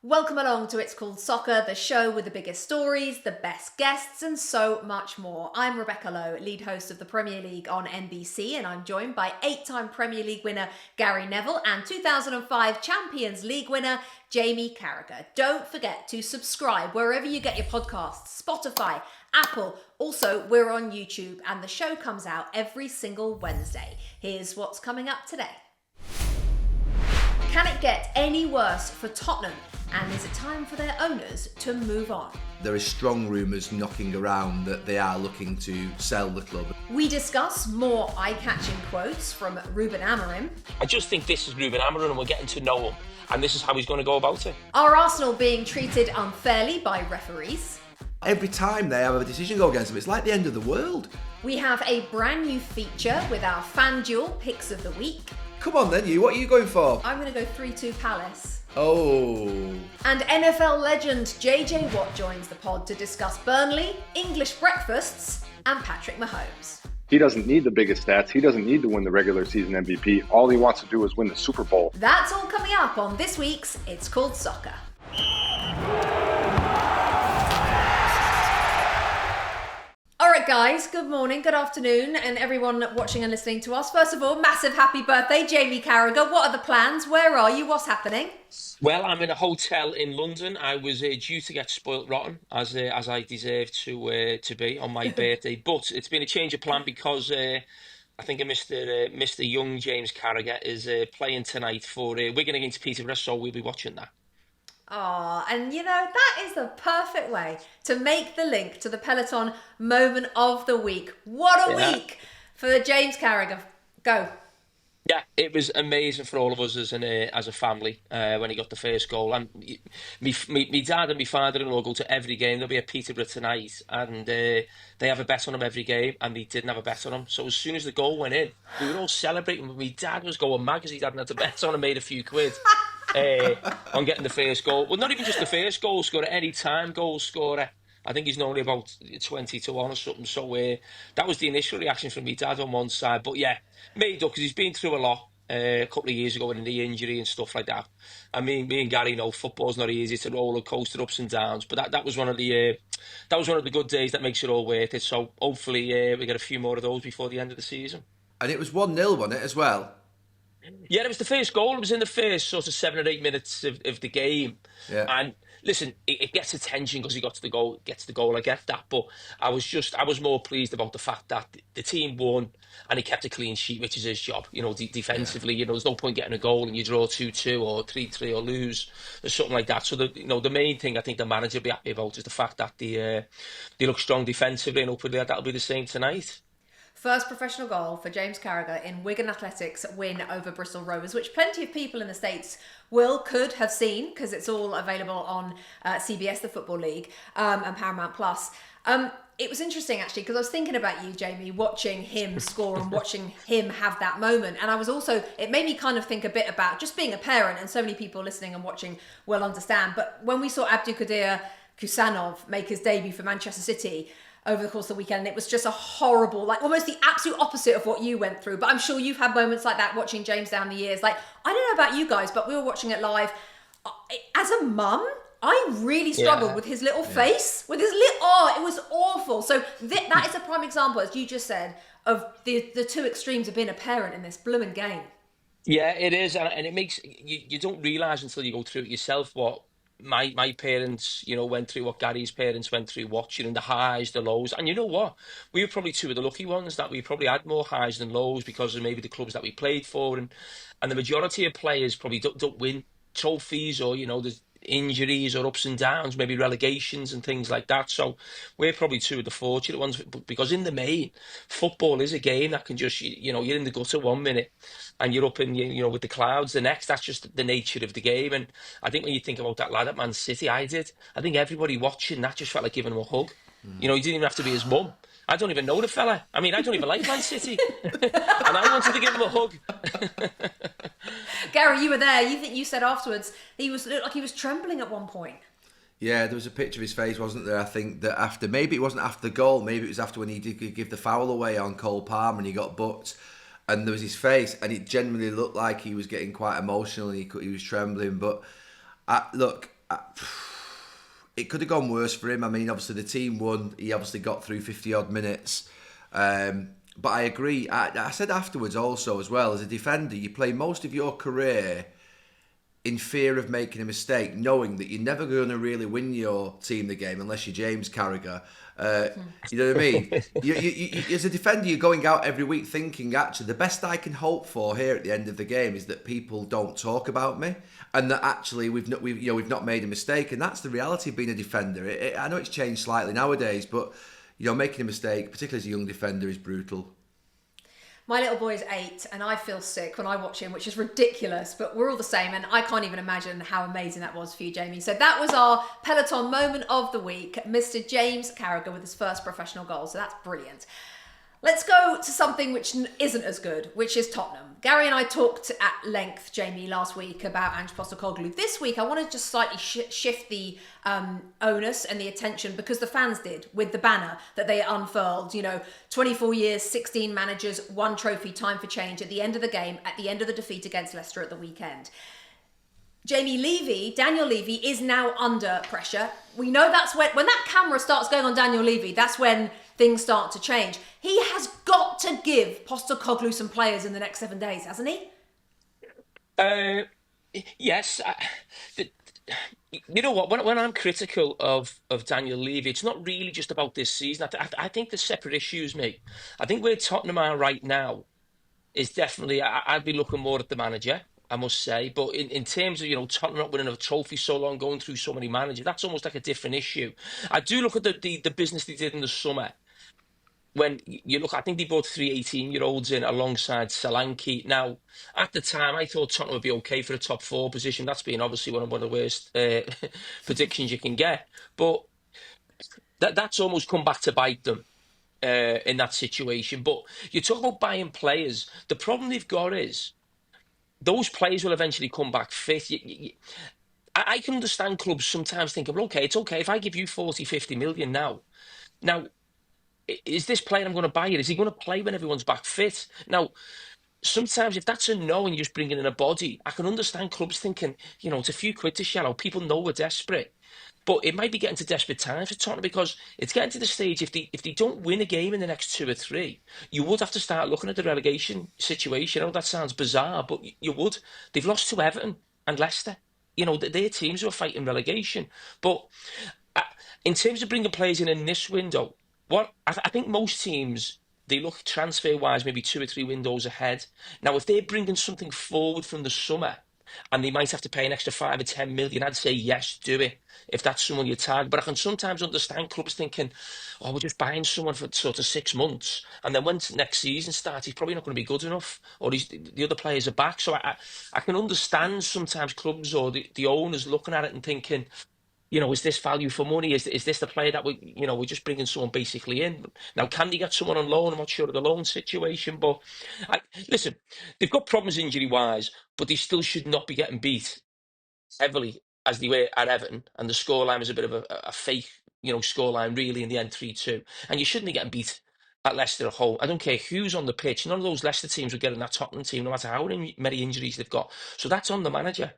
Welcome along to It's Called Soccer, the show with the biggest stories, the best guests, and so much more. I'm Rebecca Lowe, lead host of the Premier League on NBC, and I'm joined by 8-time Premier League winner Gary Neville and 2005 Champions League winner Jamie Carragher. Don't forget to subscribe wherever you get your podcasts, Spotify, Apple. Also, we're on YouTube, and the show comes out every single Wednesday. Here's what's coming up today. Can it get any worse for Tottenham? And is it time for their owners to move on? There is strong rumours knocking around that they are looking to sell the club. We discuss more eye-catching quotes from Ruben Amorim. I just think this is Ruben Amorim and we're getting to know him. And this is how he's going to go about it. Are Arsenal being treated unfairly by referees? Every time they have a decision go against them, it's like the end of the world. We have a brand new feature with our fan duel picks of the week. Come on then, what are you going for? I'm going to go 3-2 Palace. Oh. And NFL legend JJ Watt joins the pod to discuss Burnley, English breakfasts, and Patrick Mahomes. He doesn't need the biggest stats. He doesn't need to win the regular season MVP. All he wants to do is win the Super Bowl. That's all coming up on this week's It's Called Soccer. All right, guys, good morning, good afternoon, and everyone watching and listening to us. First of all, massive happy birthday, Jamie Carragher. What are the plans? Where are you? What's happening? Well, I'm in a hotel in London. I was due to get spoilt rotten, as I deserve to be on my birthday. But it's been a change of plan because I think Mr. Young James Carragher is playing tonight for Wigan against Peterborough, so we'll be watching that. Oh, and you know, that is the perfect way to make the link to the Peloton moment of the week. What a week for James Carragher. Go. Yeah, it was amazing for all of us as a family when he got the first goal. And me dad and my father-in-law go to every game. They'll be at Peterborough tonight, and they have a bet on him every game, and they didn't have a bet on him. So as soon as the goal went in, we were all celebrating. But my dad was going mad because he hadn't had the bet on and made a few quid. On getting the first goal. Well, not even just the first goal scorer, any time goal scorer. I think he's normally about 20 to 1 or something. So that was the initial reaction from my dad on one side. But yeah, made up because he's been through a lot a couple of years ago with a knee injury and stuff like that. I mean, me and Gary know football's not easy. It's a roller coaster, ups and downs. But that was one of the good days that makes it all worth it. So hopefully we get a few more of those before the end of the season. And it was 1-0, wasn't it, as well? Yeah, it was the first goal. It was in the first sort of 7 or 8 minutes of the game. Yeah. And listen, it gets attention because he gets the goal. I get that, but I was more pleased about the fact that the team won and he kept a clean sheet, which is his job. You know, defensively, you know, there's no point getting a goal and you draw 2-2 or 3-3 or lose or something like that. So the main thing I think the manager will be happy about is the fact that they look strong defensively, and hopefully that'll be the same tonight. First professional goal for James Carragher in Wigan Athletic's win over Bristol Rovers, which plenty of people in the States could have seen because it's all available on CBS, the Football League, and Paramount Plus. It was interesting, actually, because I was thinking about you, Jamie, watching him score and watching him have that moment. And I was also, it made me kind of think a bit about just being a parent, and so many people listening and watching will understand. But when we saw Abdulkadir Kusanov make his debut for Manchester City over the course of the weekend, it was just a horrible, like almost the absolute opposite of what you went through. But I'm sure you've had moments like that watching James down the years. Like, I don't know about you guys, but we were watching it live. As a mum, I really struggled with his little face, with his it was awful. So that is a prime example, as you just said, of the two extremes of being a parent in this blooming game. Yeah, it is, and it makes you don't realise until you go through it yourself what my parents, you know, went through, what Gary's parents went through watching, the highs, the lows. And you know what? We were probably two of the lucky ones that we probably had more highs than lows because of maybe the clubs that we played for. And the majority of players probably don't win trophies, or, you know, there's injuries or ups and downs, maybe relegations and things like that. So we're probably two of the fortunate ones, because in the main, football is a game that can just, you know, you're in the gutter 1 minute and you're up in, you know, with the clouds the next. That's just the nature of the game. And I think when you think about that lad at Man City, I think everybody watching that just felt like giving him a hug. You know, he didn't even have to be his mum. I don't even know the fella. I mean, I don't even like Man City. And I wanted to give him a hug. Gary, you were there. You said afterwards he looked like he was trembling at one point. Yeah, there was a picture of his face, wasn't there? I think that after, maybe it wasn't after the goal, maybe it was after when he did give the foul away on Cole Palmer and he got booked. And there was his face, and it genuinely looked like he was getting quite emotional and he was trembling. But look, It could have gone worse for him. I mean, obviously the team won. He obviously got through 50-odd minutes. But I agree. I said afterwards also as well, as a defender, you play most of your career in fear of making a mistake, knowing that you're never going to really win your team the game unless you're James Carragher. You know what I mean? you, as a defender, you're going out every week thinking, actually, the best I can hope for here at the end of the game is that people don't talk about me, and that actually we've not made a mistake. And that's the reality of being a defender. I know it's changed slightly nowadays, but making a mistake, particularly as a young defender, is brutal. My little boy is 8 and I feel sick when I watch him, which is ridiculous, but we're all the same, and I can't even imagine how amazing that was for you, Jamie. So that was our Peloton moment of the week, Mr. James Carragher with his first professional goal. So that's brilliant. Let's go to something which isn't as good, which is Tottenham. Gary and I talked at length, Jamie, last week about Ange Postecoglou. This week, I want to just slightly shift the onus and the attention, because the fans did, with the banner that they unfurled. 24 years, 16 managers, 1 trophy, time for change at the end of the game, at the end of the defeat against Leicester at the weekend. Daniel Levy is now under pressure. We know that's when that camera starts going on Daniel Levy, that's when things start to change. He has got to give Postecoglou some players in the next 7 days, hasn't he? Yes. You know what? When I'm critical of Daniel Levy, it's not really just about this season. I think there's separate issues, mate. I think where Tottenham are right now is definitely, I'd be looking more at the manager, I must say. But in terms of, Tottenham not winning a trophy so long, going through so many managers, that's almost like a different issue. I do look at the business they did in the summer. When you look, I think they brought 3 18-year-olds in alongside Solanke. Now, at the time, I thought Tottenham would be okay for a top 4 position. That's been obviously one of the worst predictions you can get. But that's almost come back to bite them in that situation. But you talk about buying players. The problem they've got is those players will eventually come back fit. I can understand clubs sometimes thinking, well, okay, it's okay if I give you 40, 50 million now. Now, is this player I'm going to buy it? Is he going to play when everyone's back fit? Now, sometimes if that's a no and you're just bringing in a body, I can understand clubs thinking, it's a few quid to shell out. People know we're desperate. But it might be getting to desperate times for Tottenham, because it's getting to the stage, if they don't win a game in the next 2 or 3, you would have to start looking at the relegation situation. I know that sounds bizarre, but you would. They've lost to Everton and Leicester. Their teams who are fighting relegation. But in terms of bringing players in this window, I think most teams, they look transfer-wise maybe 2 or 3 windows ahead. Now, if they're bringing something forward from the summer, and they might have to pay an extra 5 or 10 million, I'd say yes, do it, if that's someone you target. But I can sometimes understand clubs thinking, we're just buying someone for sort of 6 months, and then when next season starts, he's probably not going to be good enough, or the other players are back. So I can understand sometimes clubs or the owners looking at it and thinking, is this value for money? Is this the player that we're just bringing someone basically in? Now, can they get someone on loan? I'm not sure of the loan situation, but listen, they've got problems injury-wise, but they still should not be getting beat heavily as they were at Everton, and the scoreline was a bit of a fake, scoreline really in the end 3-2, and you shouldn't be getting beat at Leicester at home. I don't care who's on the pitch. None of those Leicester teams would get in that Tottenham team, no matter how many injuries they've got. So that's on the manager.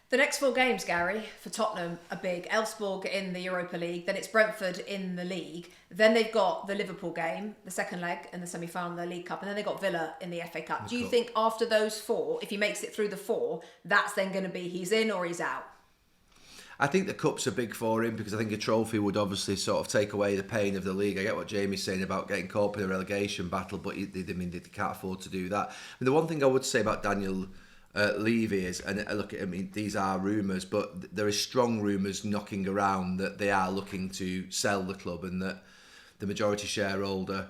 The next 4 games, Gary, for Tottenham are big. Elfsborg in the Europa League, then it's Brentford in the league. Then they've got the Liverpool game, the second leg in the semi-final of the League Cup, and then they've got Villa in the FA Cup. Do you think after those 4, if he makes it through the 4, that's then going to be he's in or he's out? I think the Cup's are big for him, because I think a trophy would obviously sort of take away the pain of the league. I get what Jamie's saying about getting caught up in a relegation battle, but they can't afford to do that. The one thing I would say about Daniel Levy is, and look, these are rumours, but there is strong rumours knocking around that they are looking to sell the club, and that the majority shareholder,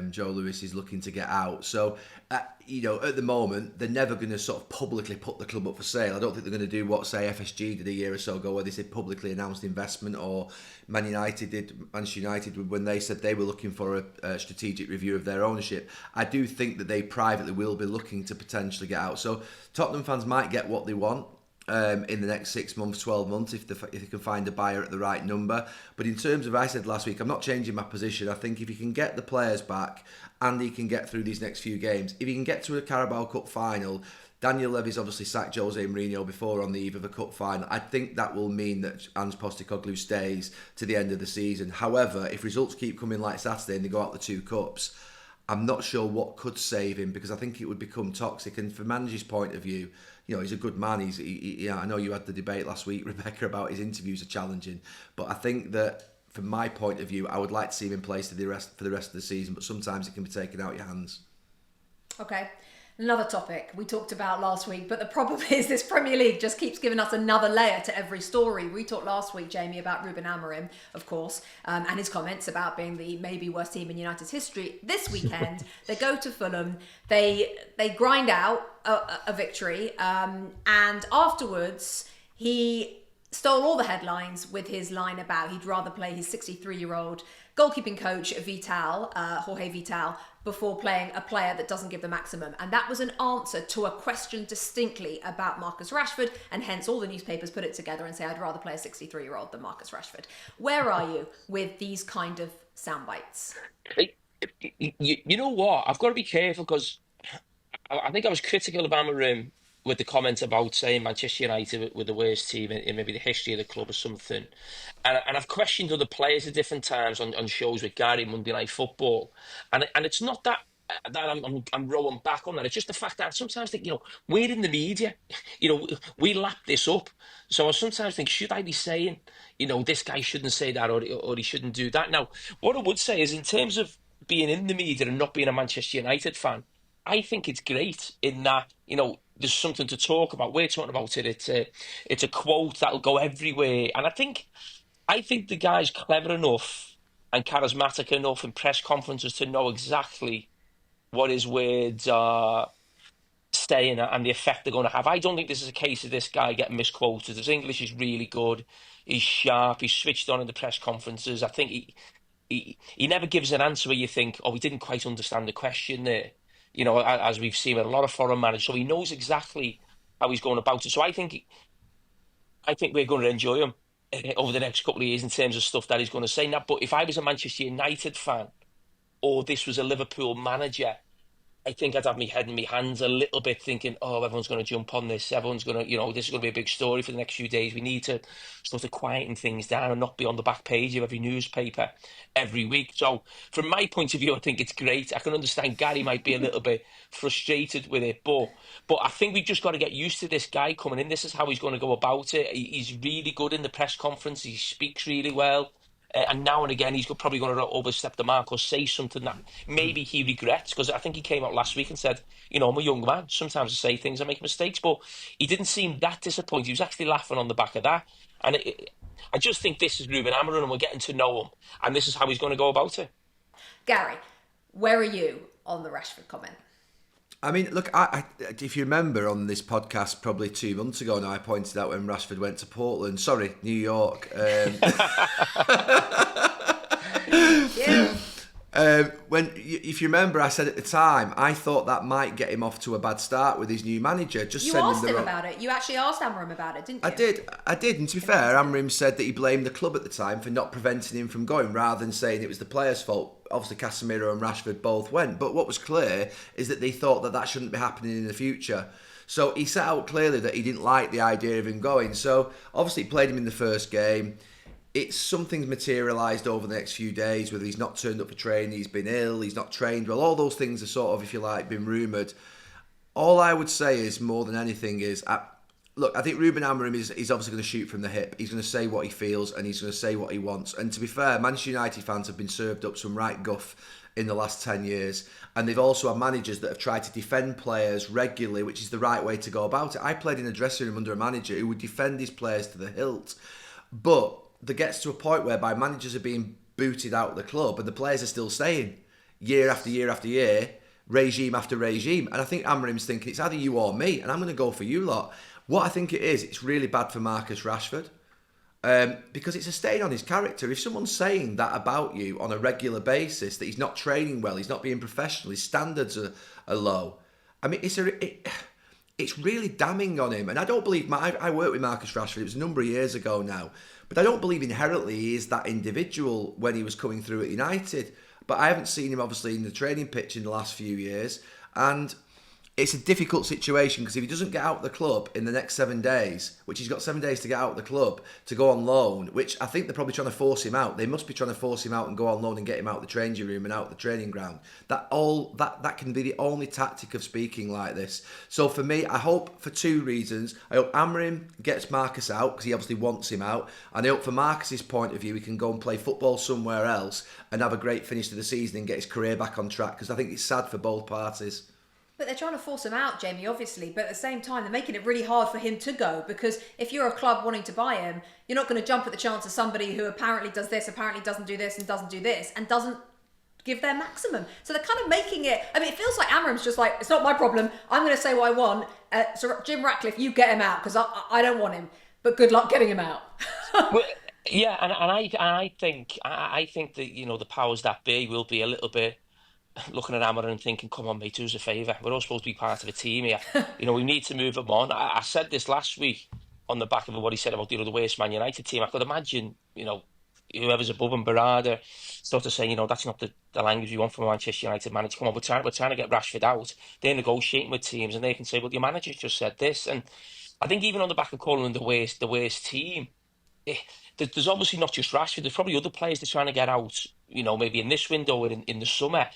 Joe Lewis, is looking to get out. So, at the moment, they're never going to sort of publicly put the club up for sale. I don't think they're going to do what, say, FSG did a year or so ago, where they said publicly announced investment, or Manchester United when they said they were looking for a strategic review of their ownership. I do think that they privately will be looking to potentially get out. So Tottenham fans might get what they want in the next 6 months, 12 months, if they can find a buyer at the right number. But in terms of, I said last week, I'm not changing my position. I think if you can get the players back and he can get through these next few games, if he can get to a Carabao Cup final, Daniel Levy's obviously sacked Jose Mourinho before on the eve of a cup final. I think that will mean that Ange Postecoglou stays to the end of the season. However, if results keep coming like Saturday and they go out the 2 cups, I'm not sure what could save him, because I think it would become toxic. And from manager's point of view, he's a good man. I know you had the debate last week, Rebecca, about his interviews are challenging, but I think that from my point of view, I would like to see him in place for the rest of the season. But sometimes it can be taken out of your hands. Okay. Another topic we talked about last week, but the problem is this Premier League just keeps giving us another layer to every story. We talked last week, Jamie, about Ruben Amorim, of course, and his comments about being the maybe worst team in United's history. This weekend, they go to Fulham, they grind out a victory, and afterwards, he stole all the headlines with his line about he'd rather play his 63-year-old goalkeeping coach, Jorge Vital, before playing a player that doesn't give the maximum. And that was an answer to a question distinctly about Marcus Rashford, and hence all the newspapers put it together and say, I'd rather play a 63-year-old than Marcus Rashford. Where are you with these kind of sound bites? You know what? I've got to be careful, because I think I was critical of Amorim with the comment about saying Manchester United were the worst team in maybe the history of the club or something. And I've questioned other players at different times on shows with Gary, Monday Night Football. And it's not that I'm rowing back on that. It's just the fact that I sometimes think, we're in the media. We lap this up. So I sometimes think, should I be saying, this guy shouldn't say that, or he shouldn't do that? Now, what I would say is, in terms of being in the media and not being a Manchester United fan, I think it's great in that, there's something to talk about. We're talking about it. It's a quote that'll go everywhere. And I think the guy's clever enough and charismatic enough in press conferences to know exactly what his words are saying and the effect they're going to have. I don't think this is a case of this guy getting misquoted. His English is really good. He's sharp. He's switched on in the press conferences. I think he never gives an answer where you think, oh, he didn't quite understand the question there. As we've seen with a lot of foreign managers. So he knows exactly how he's going about it. So I think we're going to enjoy him over the next couple of years in terms of stuff that he's going to say. Now, but if I was a Manchester United fan, or this was a Liverpool manager, I think I'd have my head in my hands a little bit, thinking, oh, everyone's going to jump on this. Everyone's going to, this is going to be a big story for the next few days. We need to sort of quieten things down and not be on the back page of every newspaper every week. So from my point of view, I think it's great. I can understand Gary might be a little bit frustrated with it, but I think we've just got to get used to this guy coming in. This is how he's going to go about it. He's really good in the press conference. He speaks really well. And now and again, he's probably going to overstep the mark or say something that maybe he regrets, because I think he came out last week and said, I'm a young man. Sometimes I say things, I make mistakes, but he didn't seem that disappointed. He was actually laughing on the back of that. And I just think this is Ruben Amorim, and we're getting to know him. And this is how he's going to go about it. Gary, where are you on the Rashford comment? I mean, look, I if you remember on this podcast probably 2 months ago now, I pointed out when Rashford went to New York. If you remember, I said at the time, I thought that might get him off to a bad start with his new manager. You asked him about it. You actually asked Amorim about it, didn't you? I did. And to be fair, Amorim said that he blamed the club at the time for not preventing him from going, rather than saying it was the players' fault. Obviously, Casemiro and Rashford both went. But what was clear is that they thought that shouldn't be happening in the future. So he set out clearly that he didn't like the idea of him going. So obviously, he played him in the first game. Something's materialised over the next few days, whether he's not turned up for training, he's been ill, he's not trained well. All those things are sort of, if you like, been rumoured. All I would say is, more than anything, is... Look, I think Ruben Amorim is obviously going to shoot from the hip. He's going to say what he feels and he's going to say what he wants. And to be fair, Manchester United fans have been served up some right guff in the last 10 years. And they've also had managers that have tried to defend players regularly, which is the right way to go about it. I played in a dressing room under a manager who would defend his players to the hilt. But there gets to a point whereby managers are being booted out of the club and the players are still staying year after year after year, regime after regime. And I think Amorim's thinking, it's either you or me, and I'm going to go for you lot. What I think it is, it's really bad for Marcus Rashford, because it's a stain on his character. If someone's saying that about you on a regular basis, that he's not training well, he's not being professional, his standards are low, I mean, it's really damning on him. And I don't believe, I worked with Marcus Rashford, it was a number of years ago now, but I don't believe inherently he is that individual when he was coming through at United. But I haven't seen him, obviously, in the training pitch in the last few years. And it's a difficult situation because if he doesn't get out of the club in the next 7 days, which he's got 7 days to get out of the club to go on loan, which I think they're probably trying to force him out. They must be trying to force him out and go on loan and get him out of the changing room and out of the training ground. That can be the only tactic of speaking like this. So for me, I hope for two reasons. I hope Amorim gets Marcus out because he obviously wants him out, and I hope for Marcus's point of view he can go and play football somewhere else and have a great finish to the season and get his career back on track, because I think it's sad for both parties. But they're trying to force him out, Jamie, obviously. But at the same time, they're making it really hard for him to go, because if you're a club wanting to buy him, you're not going to jump at the chance of somebody who apparently does this, apparently doesn't do this, and doesn't give their maximum. So they're kind of making it... I mean, it feels like Amorim's just like, it's not my problem. I'm going to say what I want. So Jim Ratcliffe, you get him out, because I don't want him. But good luck getting him out. Well, yeah, and I think that, you know, the powers that be will be a little bit looking at Amorim and thinking, come on, mate, do us a favour. We're all supposed to be part of a team here. You know, we need to move him on. I said this last week on the back of what he said about, you know, the worst Man United team. I could imagine, you know, whoever's above him, Berardi, sort of saying, you know, that's not the language you want from a Manchester United manager. Come on, we're trying to get Rashford out. They're negotiating with teams and they can say, well, your manager's just said this. And I think even on the back of calling them the worst team, there's obviously not just Rashford. There's probably other players they're trying to get out, you know, maybe in this window or in the summer.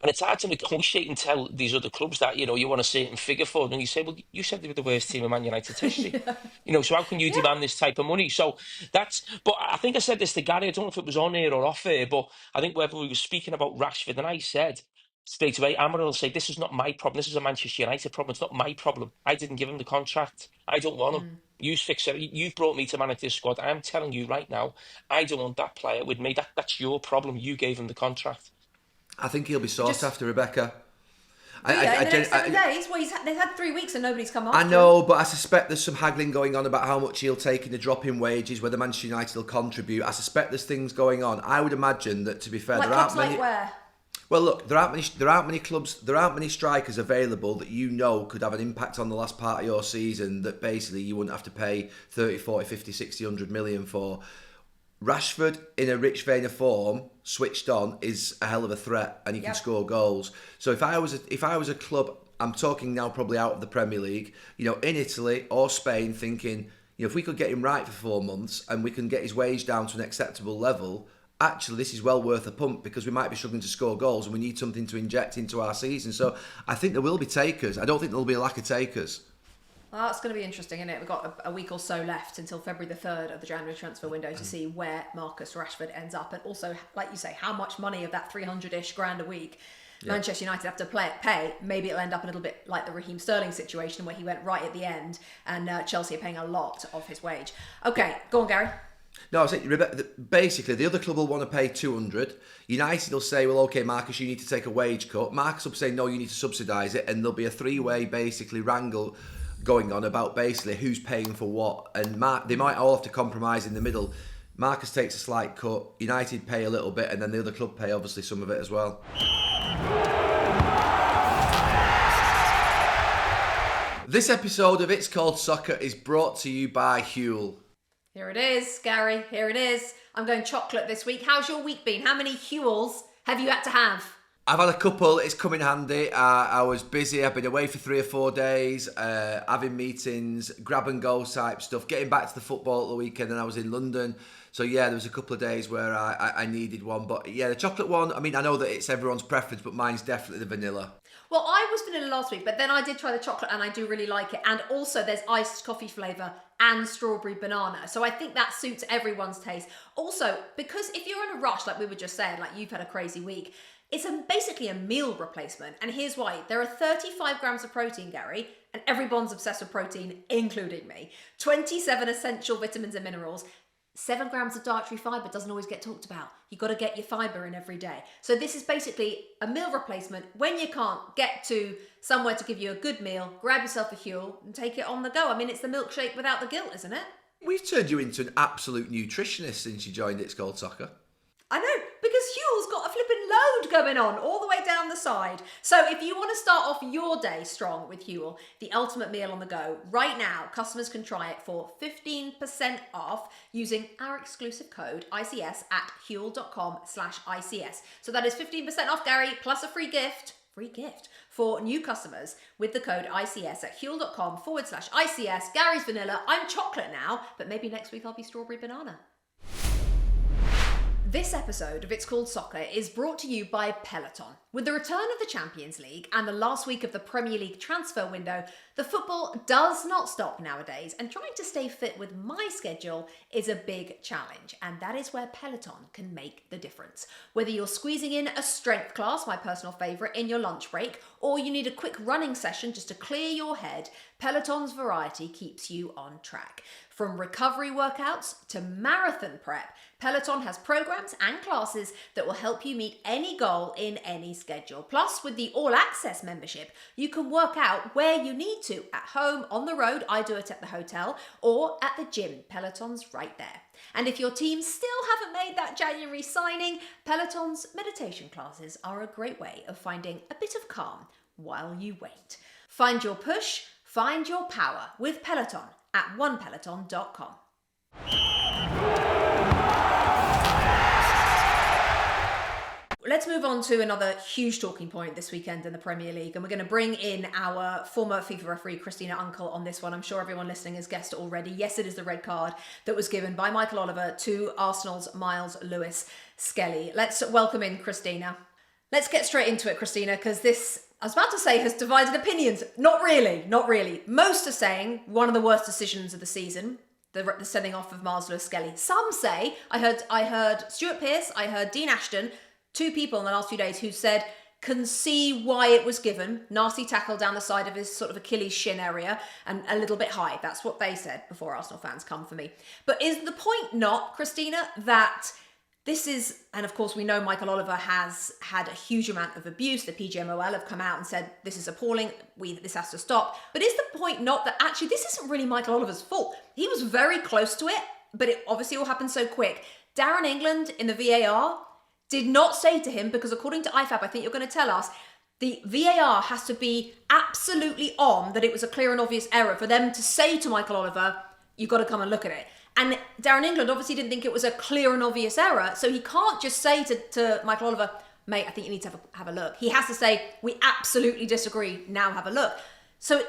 And it's hard to negotiate and tell these other clubs that, you know, you want a certain figure for them. And you say, well, you said they were the worst team in Man United's history. Yeah. You know, so how can you demand this type of money? So but I think I said this to Gary, I don't know if it was on air or off air, but I think whether we were speaking about Rashford, and I said straight away, Amorim will say, this is not my problem. This is a Manchester United problem. It's not my problem. I didn't give him the contract. I don't want him. You fix it. You've brought me to manage this squad. I'm telling you right now, I don't want that player with me. That's your problem. You gave him the contract. I think he'll be sought after, Rebecca. In the next 7 days, well, they've had 3 weeks and nobody's come after I know, but I suspect there's some haggling going on about how much he'll take in the drop in wages, whether Manchester United will contribute. I suspect there's things going on. I would imagine that, to be fair, there aren't many. Like where? Well, look, there aren't many clubs, there aren't many strikers available that you know could have an impact on the last part of your season that basically you wouldn't have to pay 30, 40, 50, 60, 100 million for. Rashford, in a rich vein of form, switched on, is a hell of a threat, and he can score goals. So if I was a club, I'm talking now probably out of the Premier League, you know, in Italy or Spain, thinking, you know, if we could get him right for 4 months and we can get his wage down to an acceptable level, actually this is well worth a pump, because we might be struggling to score goals and we need something to inject into our season. So I think there will be takers. I don't think there'll be a lack of takers. Well, that's going to be interesting, isn't it? We've got a week or so left until February the 3rd of the January transfer window to see where Marcus Rashford ends up. And also, like you say, how much money of that 300-ish grand a week Manchester United have to pay. Maybe it'll end up a little bit like the Raheem Sterling situation where he went right at the end and Chelsea are paying a lot of his wage. Okay, go on, Gary. No, I was saying, basically, the other club will want to pay 200. United will say, well, okay, Marcus, you need to take a wage cut. Marcus will say, no, you need to subsidise it. And there'll be a three-way, basically, wrangle going on about basically who's paying for what, and they might all have to compromise in the middle. Marcus takes a slight cut, United pay a little bit, and then the other club pay obviously some of it as well. This episode of It's Called Soccer is brought to you by Huel. Here it is, Gary, here it is. I'm going chocolate this week. How's your week been? How many Huels have you had to have? I've had a couple. It's come in handy. I was busy. I've been away for 3 or 4 days, having meetings, grab and go type stuff, getting back to the football at the weekend, and I was in London. So yeah, there was a couple of days where I needed one. But yeah, the chocolate one, I mean, I know that it's everyone's preference, but mine's definitely the vanilla. Well, I was vanilla last week, but then I did try the chocolate and I do really like it. And also there's iced coffee flavour and strawberry banana. So I think that suits everyone's taste. Also, because if you're in a rush, like we were just saying, like you've had a crazy week, it's basically a meal replacement. And here's why. There are 35 grams of protein, Gary, and everyone's obsessed with protein, including me. 27 essential vitamins and minerals. 7 grams of dietary fibre doesn't always get talked about. You've got to get your fibre in every day. So this is basically a meal replacement. When you can't get to somewhere to give you a good meal, grab yourself a Huel and take it on the go. I mean, it's the milkshake without the guilt, isn't it? We've turned you into an absolute nutritionist since you joined It's Called Soccer. I know, because Huel's got a flipping load going on all the way down the side. So if you want to start off your day strong with Huel, the ultimate meal on the go, right now, customers can try it for 15% off using our exclusive code ICS at huel.com/ICS. So that is 15% off, Gary, plus a free gift free gift for new customers with the code ICS at huel.com/ICS. Gary's vanilla. I'm chocolate now, but maybe next week I'll be strawberry banana. This episode of It's Called Soccer is brought to you by Peloton. With the return of the Champions League and the last week of the Premier League transfer window, the football does not stop nowadays, and trying to stay fit with my schedule is a big challenge, and that is where Peloton can make the difference. Whether you're squeezing in a strength class, my personal favourite, in your lunch break, or you need a quick running session just to clear your head, Peloton's variety keeps you on track. From recovery workouts to marathon prep, Peloton has programs and classes that will help you meet any goal in any schedule. Plus, with the All Access membership, you can work out where you need to, at home, on the road, I do it at the hotel, or at the gym. Peloton's right there. And if your team still haven't made that January signing, Peloton's meditation classes are a great way of finding a bit of calm while you wait. Find your push, find your power with Peloton at onepeloton.com. Let's move on to another huge talking point this weekend in the Premier League, and we're going to bring in our former FIFA referee Christina Unkel on this one. I'm sure everyone listening has guessed it already. Yes, it is the red card that was given by Michael Oliver to Arsenal's Miles Lewis-Skelly. Let's welcome in Christina. Let's get straight into it, Christina, because this, I was about to say, has divided opinions. Not really. Most are saying one of the worst decisions of the season, the sending off of Miles Lewis-Skelly. Some say, I heard Stuart Pearce, I heard Dean Ashton, two people in the last few days who said can see why it was given. Nasty tackle down the side of his sort of Achilles shin area and a little bit high. That's what they said before Arsenal fans come for me. But is the point not, Christina, that this is, and of course we know Michael Oliver has had a huge amount of abuse. The PGMOL have come out and said this is appalling, this has to stop. But is the point not that actually this isn't really Michael Oliver's fault? He was very close to it, but it obviously all happened so quick. Darren England in the VAR did not say to him, because according to IFAB, I think you're going to tell us, the VAR has to be absolutely on that it was a clear and obvious error for them to say to Michael Oliver, you've got to come and look at it. And Darren England obviously didn't think it was a clear and obvious error, so he can't just say to Michael Oliver, mate, I think you need to have a look. He has to say, we absolutely disagree, now have a look. So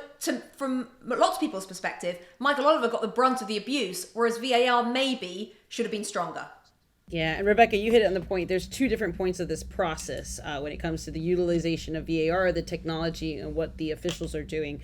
from lots of people's perspective, Michael Oliver got the brunt of the abuse, whereas VAR maybe should have been stronger. Yeah, and Rebecca, you hit it on the point. There's two different points of this process when it comes to the utilization of VAR, the technology, and what the officials are doing.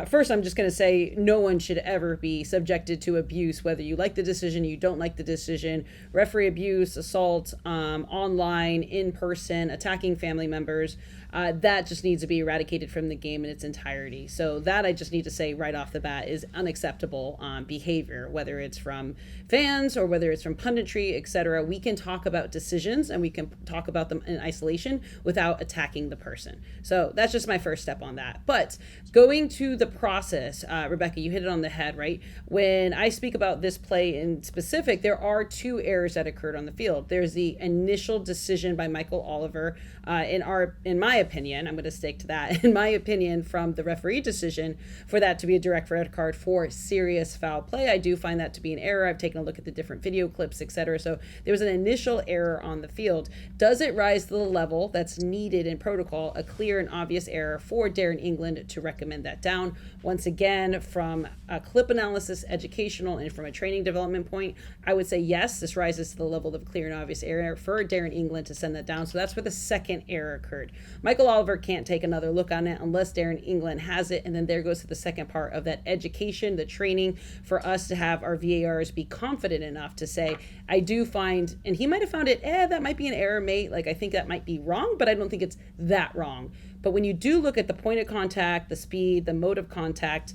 First, I'm just going to say no one should ever be subjected to abuse, whether you like the decision, you don't like the decision. Referee abuse, assault, online, in person, attacking family members. That just needs to be eradicated from the game in its entirety. So that I just need to say right off the bat is unacceptable behavior, whether it's from fans or whether it's from punditry, etc. We can talk about decisions and we can talk about them in isolation without attacking the person. So that's just my first step on that. But going to the process, Rebecca, you hit it on the head, right? When I speak about this play in specific, there are two errors that occurred on the field. There's the initial decision by Michael Oliver, in my opinion, I'm going to stick to that, in my opinion, from the referee decision for that to be a direct red card for serious foul play. I do find that to be an error. I've taken a look at the different video clips, etc. So there was an initial error on the field. Does it rise to the level that's needed in protocol, a clear and obvious error for Darren England to recommend that down? Once again, from a clip analysis, educational, and from a training development point, I would say yes, this rises to the level of clear and obvious error for Darren England to send that down. So that's where the second error occurred. Michael Oliver can't take another look on it unless Darren England has it, and then there goes to the second part of that education, the training, for us to have our VARs be confident enough to say, I do find, and he might have found it, that might be an error, mate, like I think that might be wrong, but I don't think it's that wrong. But when you do look at the point of contact, the speed, the mode of contact,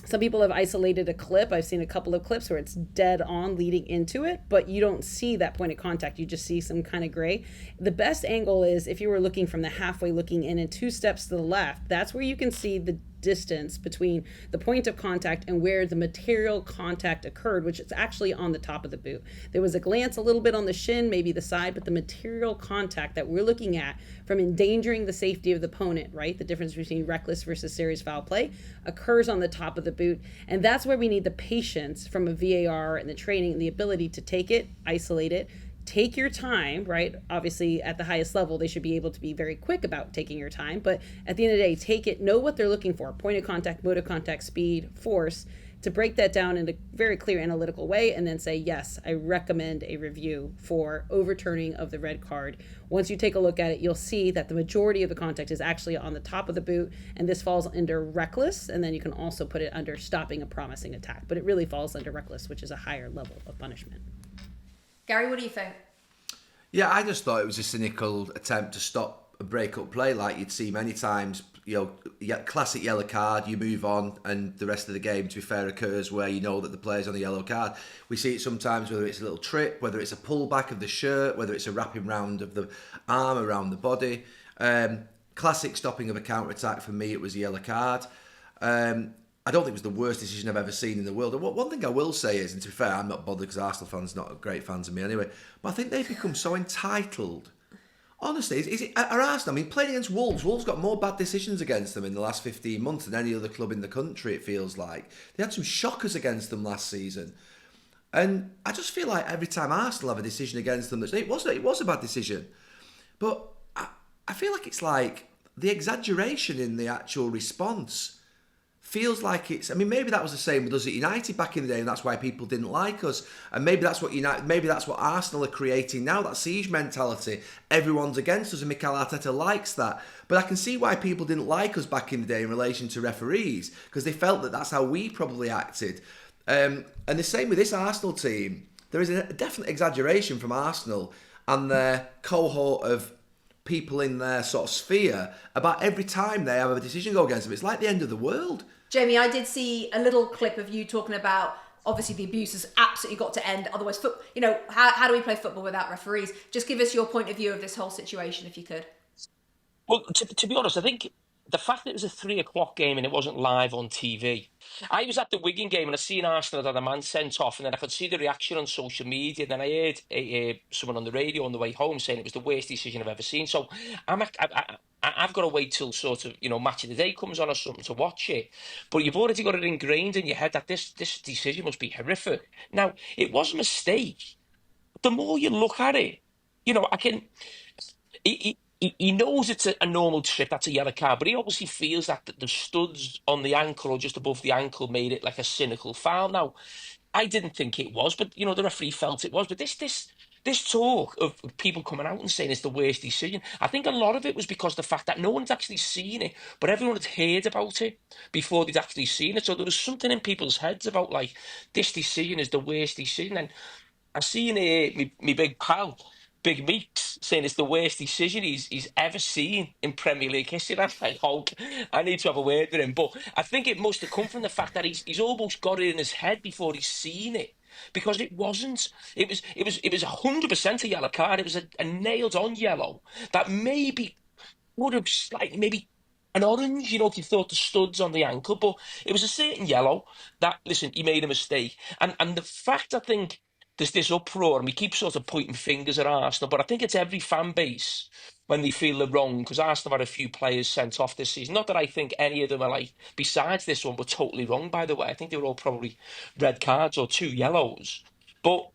some people have isolated a clip. I've seen a couple of clips where it's dead on leading into it, but you don't see that point of contact. You just see some kind of gray. The best angle is if you were looking from the halfway looking in and 2 steps to the left, that's where you can see the distance between the point of contact and where the material contact occurred, which is actually on the top of the boot. There was a glance a little bit on the shin, maybe the side, but the material contact that we're looking at from endangering the safety of the opponent, right? The difference between reckless versus serious foul play occurs on the top of the boot. And that's where we need the patience from a VAR and the training and the ability to take it, isolate it, take your time, right? Obviously, at the highest level, they should be able to be very quick about taking your time. But at the end of the day, take it, know what they're looking for: point of contact, mode of contact, speed, force, to break that down in a very clear analytical way, and then say, yes, I recommend a review for overturning of the red card. Once you take a look at it, you'll see that the majority of the contact is actually on the top of the boot, and this falls under reckless, and then you can also put it under stopping a promising attack. But it really falls under reckless, which is a higher level of punishment. Gary, what do you think? Yeah, I just thought it was a cynical attempt to stop a break-up play like you'd see many times. Classic yellow card, you move on, and the rest of the game, to be fair, occurs where you know that the player's on a yellow card. We see it sometimes, whether it's a little trip, whether it's a pullback of the shirt, whether it's a wrapping round of the arm around the body. Classic stopping of a counter-attack. For me, it was a yellow card. I don't think it was the worst decision I've ever seen in the world. And one thing I will say is, and to be fair, I'm not bothered because Arsenal fans not great fans of me anyway, but I think they've become so entitled. Honestly, are Arsenal, playing against Wolves got more bad decisions against them in the last 15 months than any other club in the country, it feels like. They had some shockers against them last season. And I just feel like every time Arsenal have a decision against them, it was a bad decision. But I feel like it's like the exaggeration in the actual response feels like it's. Maybe that was the same with us at United back in the day, and that's why people didn't like us. And maybe that's what Arsenal are creating now. That siege mentality. Everyone's against us, and Mikel Arteta likes that. But I can see why people didn't like us back in the day in relation to referees, because they felt that that's how we probably acted. And the same with this Arsenal team. There is a definite exaggeration from Arsenal and their cohort of people in their sort of sphere about every time they have a decision go against them. It's like the end of the world. Jamie, I did see a little clip of you talking about, obviously, the abuse has absolutely got to end. Otherwise, how do we play football without referees? Just give us your point of view of this whole situation, if you could. Well, to be honest, I think the fact that it was a 3 o'clock game and it wasn't live on TV. I was at the Wigan game and I seen Arsenal had a man sent off, and then I could see the reaction on social media. And then I heard someone on the radio on the way home saying it was the worst decision I've ever seen. So I've got to wait till sort of, match of the day comes on or something to watch it. But you've already got it ingrained in your head that this decision must be horrific. Now, it was a mistake. The more you look at it, I can. He knows it's a normal trip, that's a yellow card, but he obviously feels that the studs on the ankle or just above the ankle made it like a cynical foul. Now, I didn't think it was, but the referee felt it was. But this talk of people coming out and saying it's the worst decision, I think a lot of it was because of the fact that no one's actually seen it, but everyone had heard about it before they'd actually seen it. So there was something in people's heads about like this decision is the worst decision. And I seen me big pal, Big Meeks, saying it's the worst decision he's ever seen in Premier League history. I'm like, Hulk, I need to have a word with him. But I think it must have come from the fact that he's almost got it in his head before he's seen it. Because it wasn't. It was 100% a yellow card. It was a nailed on yellow that maybe would have slightly, maybe an orange, if you thought the studs on the ankle, but it was a certain yellow that, listen, he made a mistake. And the fact, I think, there's this uproar, and we keep sort of pointing fingers at Arsenal, but I think it's every fan base when they feel they're wrong, because Arsenal had a few players sent off this season. Not that I think any of them are besides this one, were totally wrong, by the way. I think they were all probably red cards or 2 yellows. But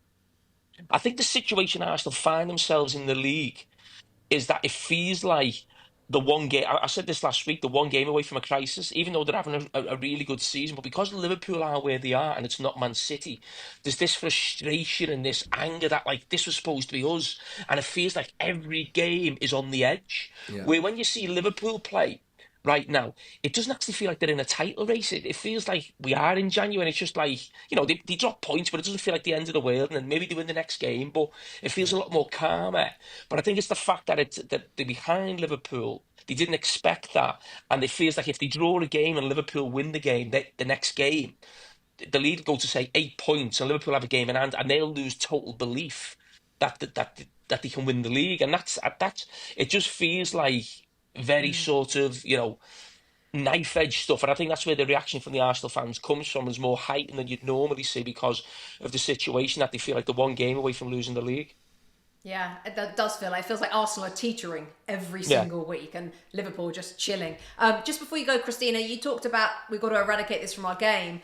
I think the situation Arsenal find themselves in the league is that it feels like the one game, I said this last week, the one game away from a crisis, even though they're having a really good season, but because Liverpool are where they are and it's not Man City, there's this frustration and this anger that this was supposed to be us, and it feels like every game is on the edge. Yeah. Where when you see Liverpool play right now, it doesn't actually feel like they're in a title race. It feels like we are in January. It's just they drop points, but it doesn't feel like the end of the world. And then maybe they win the next game, but it feels a lot more calmer. But I think it's the fact that that they're behind Liverpool. They didn't expect that, and it feels like if they draw a game and Liverpool win the game, the next game, the lead will go to say 8 points, and Liverpool have a game in hand, and they'll lose total belief that they can win the league, and that's it. Just feels like very sort of, knife edge stuff. And I think that's where the reaction from the Arsenal fans comes from, is more heightened than you'd normally see because of the situation that they feel like they're one game away from losing the league. Yeah, it does feel like, it feels like Arsenal are teetering every single week and Liverpool just chilling. Just before you go, Christina, you talked about we've got to eradicate this from our game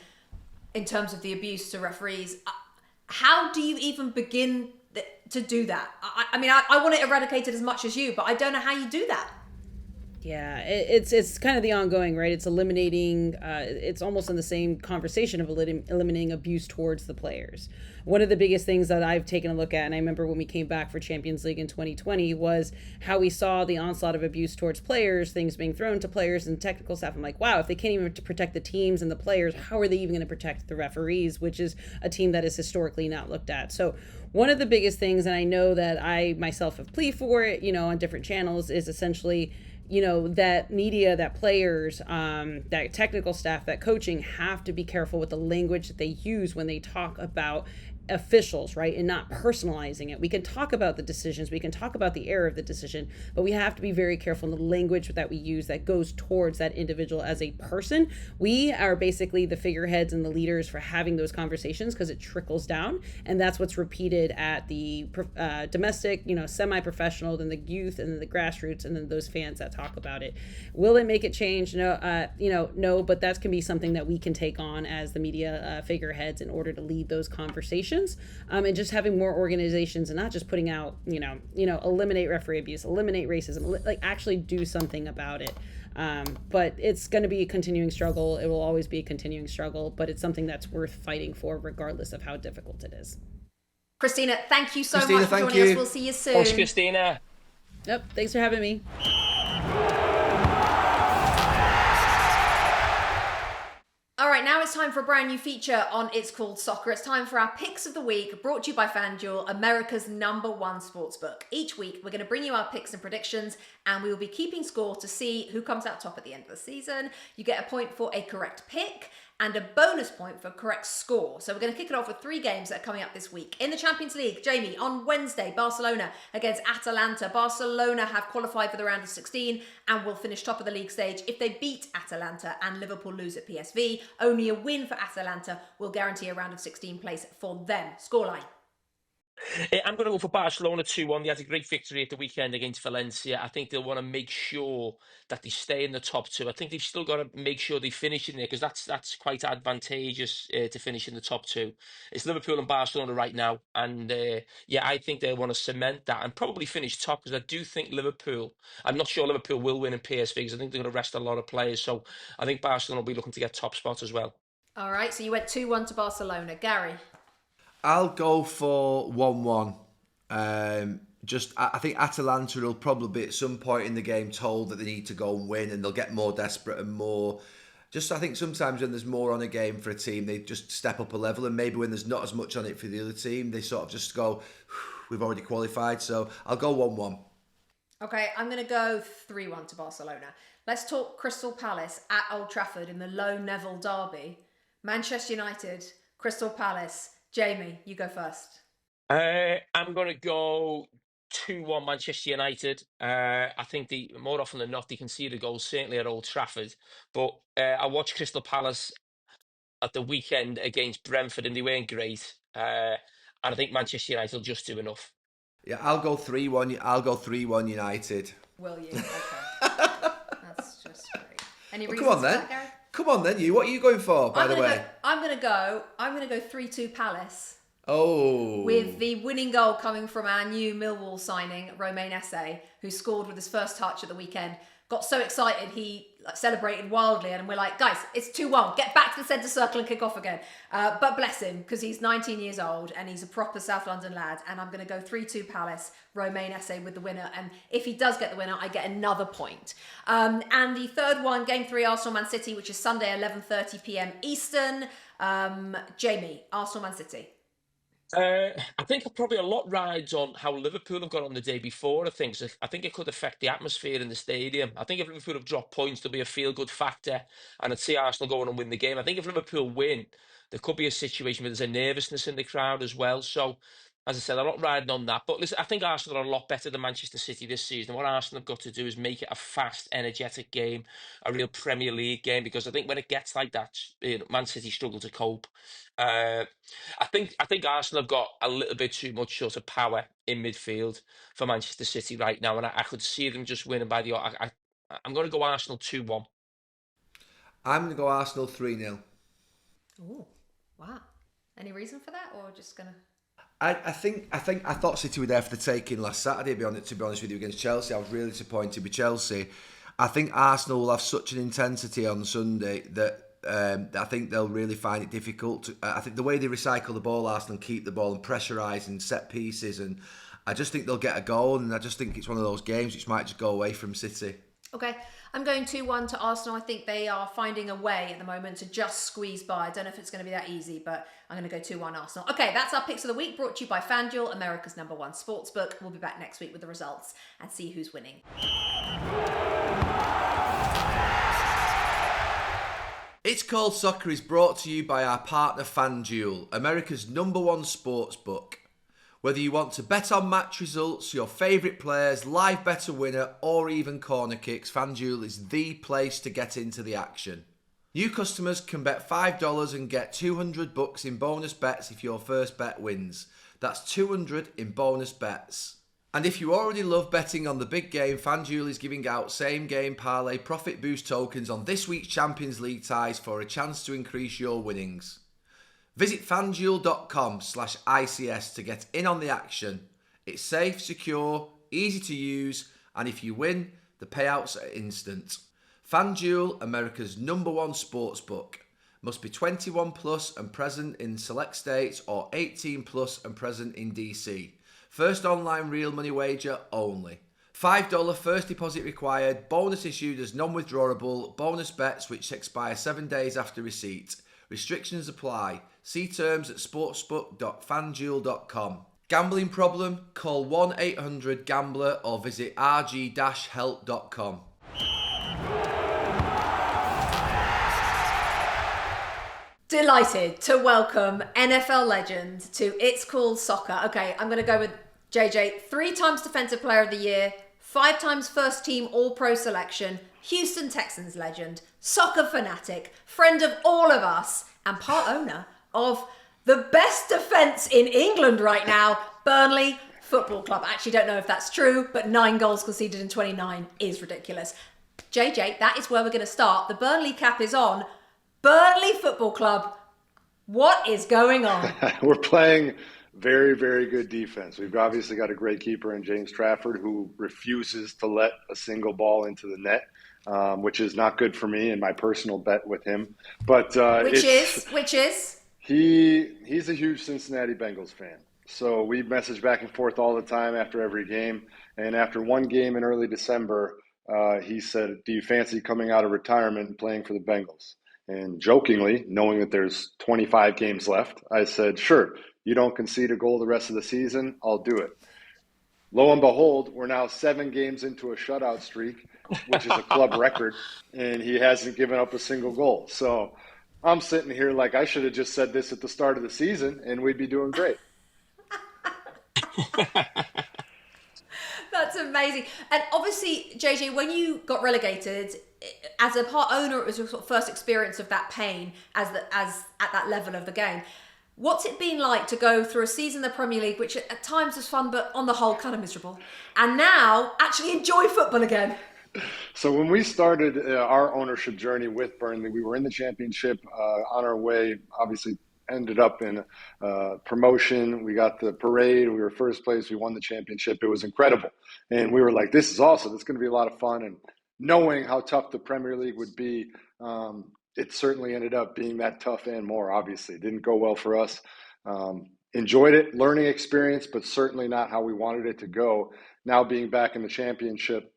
in terms of the abuse to referees. How do you even begin? to do that. I mean, I want it eradicated as much as you, but I don't know how you do that. Yeah, it's kind of the ongoing, right? It's eliminating, it's almost in the same conversation of eliminating abuse towards the players. One of the biggest things that I've taken a look at, and I remember when we came back for Champions League in 2020, was how we saw the onslaught of abuse towards players, things being thrown to players and technical staff. I'm like, wow, if they can't even protect the teams and the players, how are they even going to protect the referees, which is a team that is historically not looked at? So one of the biggest things, and I know that I myself have pleaded for it, on different channels, is essentially that media, that players, that technical staff, that coaching have to be careful with the language that they use when they talk about officials, right? And not personalizing it. We can talk about the decisions, we can talk about the error of the decision, but we have to be very careful in the language that we use that goes towards that individual as a person. We are basically the figureheads and the leaders for having those conversations because it trickles down, and that's what's repeated at the domestic, semi-professional, then the youth, and then the grassroots, and then those fans that talk about it. Will it make it change? No, no, but that can be something that we can take on as the media figureheads in order to lead those conversations. And just having more organizations and not just putting out, eliminate referee abuse, eliminate racism, like actually do something about it. But it's going to be a continuing struggle. It will always be a continuing struggle, but it's something that's worth fighting for regardless of how difficult it is. Christina, thank you so much for joining us. We'll see you soon. Thanks, Christina. Yep, thanks for having me. All right, now it's time for a brand new feature on It's Called Soccer. It's time for our picks of the week, brought to you by FanDuel, America's #1 sportsbook. Each week, we're going to bring you our picks and predictions, and we will be keeping score to see who comes out top at the end of the season. You get a point for a correct pick and a bonus point for correct score. So we're going to kick it off with 3 games that are coming up this week. In the Champions League, Jamie, on Wednesday, Barcelona against Atalanta. Barcelona have qualified for the round of 16 and will finish top of the league stage if they beat Atalanta and Liverpool lose at PSV. Only a win for Atalanta will guarantee a round of 16 place for them. Scoreline. I'm going to go for Barcelona 2-1. They had a great victory at the weekend against Valencia. I think they'll want to make sure that they stay in the top 2. I think they've still got to make sure they finish in there because that's quite advantageous to finish in the top 2. It's Liverpool and Barcelona right now. And I think they'll want to cement that and probably finish top because I do think I'm not sure Liverpool will win in PSV because I think they're going to rest a lot of players. So I think Barcelona will be looking to get top spot as well. All right, so you went 2-1 to Barcelona. Gary? I'll go for 1-1. I think Atalanta will probably be at some point in the game told that they need to go and win, and they'll get more desperate and more. I think sometimes when there's more on a game for a team, they just step up a level, and maybe when there's not as much on it for the other team, they sort of just go, we've already qualified. So I'll go 1-1. Okay, I'm going to go 3-1 to Barcelona. Let's talk Crystal Palace at Old Trafford in the Lowe Neville derby. Manchester United, Crystal Palace. Jamie, you go first. I'm going to go 2-1 Manchester United. I think more often than not, they can see the goals, certainly at Old Trafford. But I watched Crystal Palace at the weekend against Brentford and they weren't great. And I think Manchester United will just do enough. Yeah, I'll go 3-1. I'll go 3-1 United. Will you? Okay. That's just great. Any reasons come on for then. that, Gary? Come on then, you. What are you going for, by the way? I'm gonna go 3-2 Palace. Oh. With the winning goal coming from our new Millwall signing, Romain Esse, who scored with his first touch at the weekend. Got so excited he celebrated wildly, and we're like, guys, it's 2-1. Get back to the centre circle and kick off again. But bless him, because he's 19 years old and he's a proper South London lad. And I'm going to go 3-2 Palace, Romain Esse with the winner. And if he does get the winner, I get another point. And the third one, Game 3, Arsenal-Man City, which is Sunday, 11:30 p.m. Eastern. Jamie, Arsenal-Man City. I think probably a lot rides on how Liverpool have got on the day before. I think it could affect the atmosphere in the stadium. I think if Liverpool have dropped points, there'll be a feel-good factor, and I'd see Arsenal go on and win the game. I think if Liverpool win, there could be a situation where there's a nervousness in the crowd as well. So, as I said, I'm not riding on that. But listen, I think Arsenal are a lot better than Manchester City this season. What Arsenal have got to do is make it a fast, energetic game, a real Premier League game, because I think when it gets like that, Man City struggle to cope. I think Arsenal have got a little bit too much sort of power in midfield for Manchester City right now, and I could see them just winning by I'm going to go Arsenal 2-1. I'm going to go Arsenal 3-0. Oh, wow. Any reason for that, or just going to... I thought City were there for the taking last Saturday. To be honest with you, against Chelsea, I was really disappointed with Chelsea. I think Arsenal will have such an intensity on Sunday that I think they'll really find it difficult. I think the way they recycle the ball, Arsenal, keep the ball and pressurise in set pieces, and I just think they'll get a goal. And I just think it's one of those games which might just go away from City. Okay, I'm going 2-1 to Arsenal. I think they are finding a way at the moment to just squeeze by. I don't know if it's going to be that easy, but I'm going to go 2-1 Arsenal. Okay, that's our picks of the week, brought to you by FanDuel, America's #1 sportsbook. We'll be back next week with the results and see who's winning. It's Called Soccer is brought to you by our partner FanDuel, America's #1 sportsbook. Whether you want to bet on match results, your favourite players, live bet a winner, or even corner kicks, FanDuel is the place to get into the action. New customers can bet $5 and get $200 in bonus bets if your first bet wins. That's $200 in bonus bets. And if you already love betting on the big game, FanDuel is giving out same game parlay profit boost tokens on this week's Champions League ties for a chance to increase your winnings. Visit fanduel.com/ICS to get in on the action. It's safe, secure, easy to use, and if you win, the payouts are instant. FanDuel, America's #1 sportsbook. Must be 21 plus and present in select states or 18 plus and present in DC. First online real money wager only. $5 first deposit required. Bonus issued as non-withdrawable. Bonus bets which expire 7 days after receipt. Restrictions apply. See terms at sportsbook.fanduel.com. Gambling problem? Call 1-800-GAMBLER or visit rg-help.com. Delighted to welcome NFL legend to It's Called Soccer. Okay, I'm going to go with JJ. 3 times Defensive Player of the Year, 5 times first team All-Pro selection, Houston Texans legend, soccer fanatic, friend of all of us, and part owner of the best defence in England right now, Burnley Football Club. I actually don't know if that's true, but 9 goals conceded in 29 is ridiculous. JJ, that is where we're going to start. The Burnley cap is on. Burnley Football Club, what is going on? We're playing very, very good defense. We've obviously got a great keeper in James Trafford who refuses to let a single ball into the net, which is not good for me in my personal bet with him. But which is? He's a huge Cincinnati Bengals fan. So we message back and forth all the time after every game. And after one game in early December, he said, "Do you fancy coming out of retirement and playing for the Bengals?" And jokingly, knowing that there's 25 games left, I said, "Sure, you don't concede a goal the rest of the season, I'll do it." Lo and behold, we're now 7 games into a shutout streak, which is a club record, and he hasn't given up a single goal. So I'm sitting here like I should have just said this at the start of the season, and we'd be doing great. That's amazing. And obviously, JJ, when you got relegated, as a part owner, it was your sort of first experience of that pain as at that level of the game. What's it been like to go through a season in the Premier League, which at times was fun, but on the whole kind of miserable, and now actually enjoy football again? So when we started our ownership journey with Burnley, we were in the championship on our way, obviously ended up in promotion. We got the parade. We were first place. We won the championship. It was incredible. And we were like, this is awesome. It's going to be a lot of fun. And knowing how tough the Premier League would be, it certainly ended up being that tough and more, obviously. It didn't go well for us. Enjoyed it, learning experience, but certainly not how we wanted it to go. Now being back in the championship,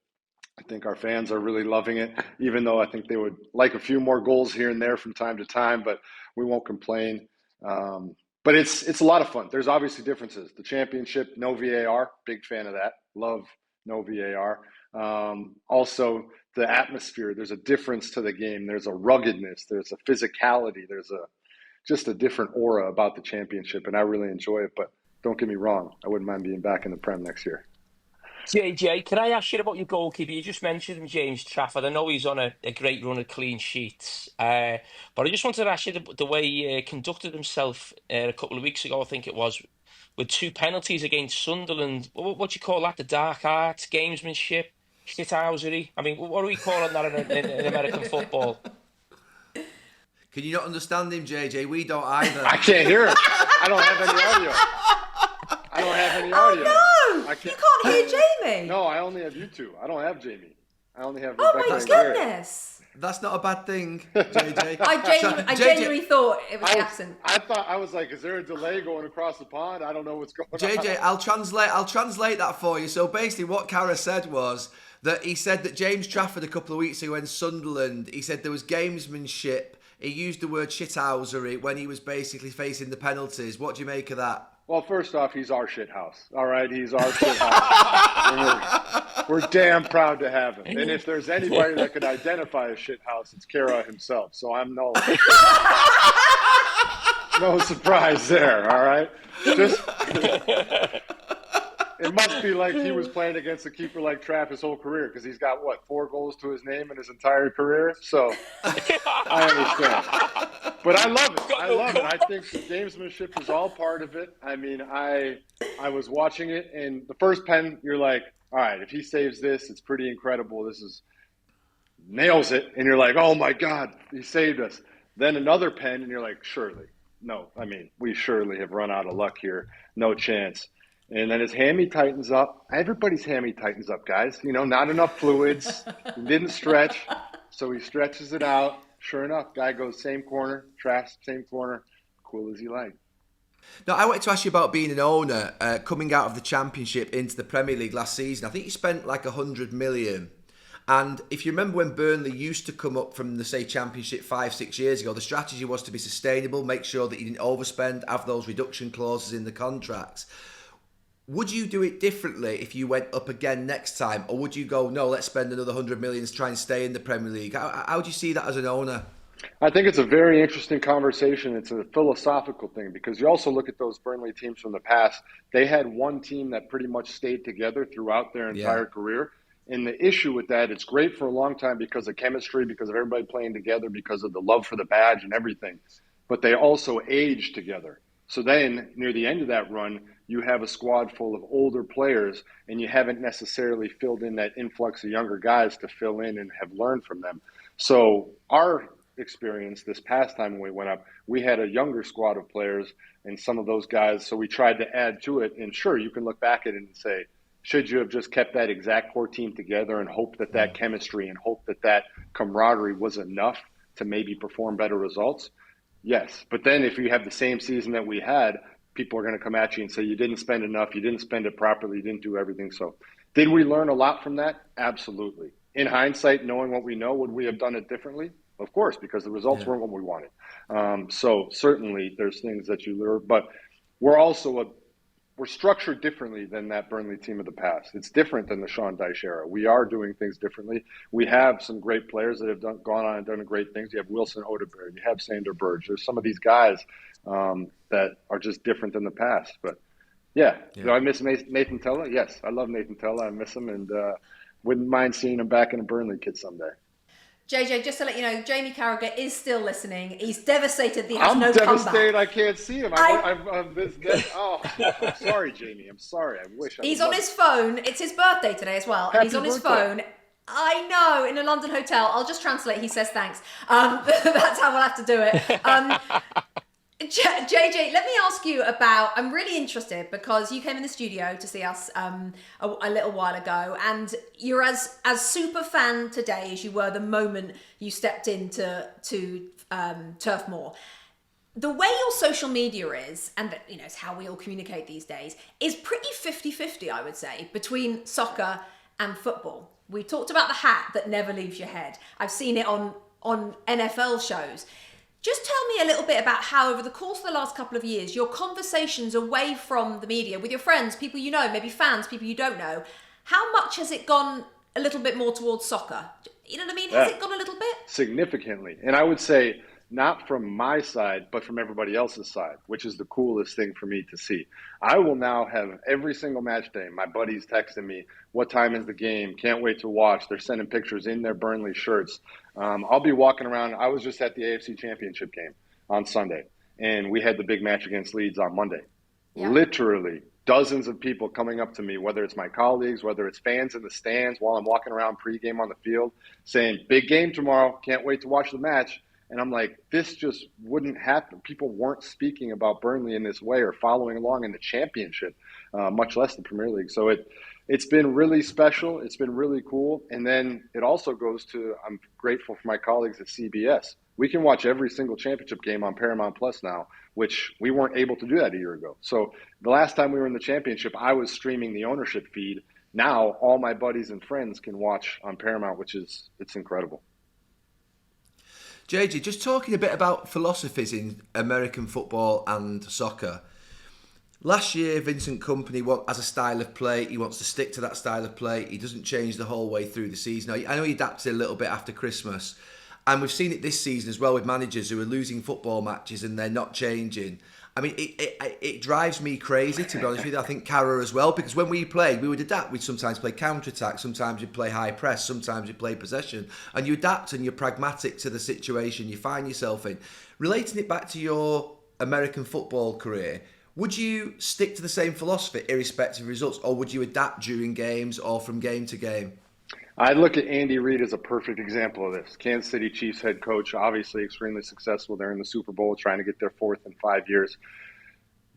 I think our fans are really loving it, even though I think they would like a few more goals here and there from time to time, but we won't complain. But it's a lot of fun. There's obviously differences. The championship, no VAR, big fan of that. Love no VAR. Also, the atmosphere, there's a difference to the game. There's a ruggedness. There's a physicality. There's just a different aura about the championship, and I really enjoy it. But don't get me wrong, I wouldn't mind being back in the Prem next year. JJ, can I ask you about your goalkeeper? You just mentioned him, James Trafford. I know he's on a great run of clean sheets, but I just wanted to ask you the way he conducted himself a couple of weeks ago, I think it was, with 2 penalties against Sunderland. What do you call that? The dark arts, gamesmanship, shithousery? I mean, what are we calling that in American football? Can you not understand him, JJ? We don't either. I can't hear him. I don't have any audio. any audio. Oh, no! I You can't hear Jamie. No, I only have you two. I don't have Jamie. I only have Oh, Rebecca my and Garrett. goodness. That's not a bad thing, JJ. I genuinely thought it was the accent. I was like, is there a delay going across the pond? I don't know what's going on. JJ, I'll translate that for you. So basically what Carragher said was that he said that James Trafford a couple of weeks ago in Sunderland, he said there was gamesmanship. He used the word shithousery when he was basically facing the penalties. What do you make of that? Well, first off, he's our shit house. All right, he's our shit house. We're damn proud to have him. And if there's anybody that could identify a shit house, it's Kara himself. So I'm no surprise there. All right, just it must be like he was playing against a keeper like Traff his whole career, because he's got 4 goals to his name in his entire career. So I understand. But I love it. I love it. I think the gamesmanship is all part of it. I mean, I was watching it, and the first pen, you're like, all right, if he saves this, it's pretty incredible. This is nails it. And you're like, oh, my God, he saved us. Then another pen, and you're like, surely. No, I mean, we surely have run out of luck here. No chance. And then his hammy tightens up. Everybody's hammy tightens up, guys. You know, not enough fluids. He didn't stretch, so he stretches it out. Sure enough, guy goes same corner, trash, same corner, cool as he liked. Now, I wanted to ask you about being an owner, coming out of the Championship into the Premier League last season. I think you spent like 100 million. And if you remember when Burnley used to come up from the, say, Championship 5-6 years ago, the strategy was to be sustainable, make sure that you didn't overspend, have those reduction clauses in the contracts. Would you do it differently if you went up again next time? Or would you go, no, let's spend another 100 million to try and stay in the Premier League? How do you see that as an owner? I think it's a very interesting conversation. It's a philosophical thing, because you also look at those Burnley teams from the past. They had one team that pretty much stayed together throughout their entire career. And the issue with that, it's great for a long time because of chemistry, because of everybody playing together, because of the love for the badge and everything. But they also age together. So then near the end of that run, you have a squad full of older players, and you haven't necessarily filled in that influx of younger guys to fill in and have learned from them. So our experience this past time when we went up, we had a younger squad of players and some of those guys. So we tried to add to it. And sure, you can look back at it and say, should you have just kept that exact core team together and hope that that chemistry and hope that that camaraderie was enough to maybe perform better results? Yes. But then if you have the same season that we had, people are going to come at you and say, you didn't spend enough, you didn't spend it properly, you didn't do everything. So did we learn a lot from that? Absolutely. In hindsight, knowing what we know, would we have done it differently? Of course, because the results weren't what we wanted. So certainly there's things that you learn, but we're also we're structured differently than that Burnley team of the past. It's different than the Sean Dyche era. We are doing things differently. We have some great players that have gone on and done great things. You have Wilson Odegaard, you have Sander Berge. There's some of these guys that are just different than the past. But yeah. Do I miss Nathan Tella? Yes, I love Nathan Tella. I miss him, and wouldn't mind seeing him back in a Burnley kit someday. JJ, just to let you know, Jamie Carragher is still listening. He's devastated that he has I'm no devastated. comeback. I can't see him. I'm sorry, Jamie. I'm sorry. I wish I He's on his phone. It's his birthday today as well. And he's on his phone. I know, in a London hotel. I'll just translate. He says thanks. That's how we'll have to do it. JJ, let me ask you about, I'm really interested because you came in the studio to see us a little while ago, and you're as super fan today as you were the moment you stepped into Turf Moor. The way your social media is, and it's how we all communicate these days, is pretty 50-50, I would say, between soccer and football. We talked about the hat that never leaves your head. I've seen it on NFL shows. Just tell me a little bit about how, over the course of the last couple of years, your conversations away from the media with your friends, people you know, maybe fans, people you don't know, how much has it gone a little bit more towards soccer? You know what I mean? Has it gone a little bit? Significantly. And I would say not from my side, but from everybody else's side, which is the coolest thing for me to see. I will now have every single match day, my buddies texting me, what time is the game? Can't wait to watch. They're sending pictures in their Burnley shirts. I'll be walking around. I was just at the AFC Championship game on Sunday, and we had the big match against Leeds on Monday. Yeah. Literally dozens of people coming up to me, whether it's my colleagues, whether it's fans in the stands while I'm walking around pregame on the field, saying, big game tomorrow. Can't wait to watch the match. And I'm like, this just wouldn't happen. People weren't speaking about Burnley in this way or following along in the championship, much less the Premier League. So it's been really special. It's been really cool. And then it also goes to, I'm grateful for my colleagues at CBS. We can watch every single championship game on Paramount Plus now, which we weren't able to do that a year ago. So the last time we were in the championship, I was streaming the ownership feed. Now all my buddies and friends can watch on Paramount, it's incredible. JJ, just talking a bit about philosophies in American football and soccer. Last year, Vincent Kompany has a style of play. He wants to stick to that style of play. He doesn't change the whole way through the season. I know he adapted a little bit after Christmas. And we've seen it this season as well with managers who are losing football matches and they're not changing. I mean, it drives me crazy, to be honest with you. I think Carragher as well, because when we played, we would adapt. We'd sometimes play counter-attack, sometimes you'd play high press, sometimes you'd play possession. And you adapt and you're pragmatic to the situation you find yourself in. Relating it back to your American football career, would you stick to the same philosophy irrespective of results, or would you adapt during games or from game to game? I look at Andy Reid as a perfect example of this. Kansas City Chiefs head coach, obviously extremely successful. They're in the Super Bowl, trying to get their fourth in 5 years.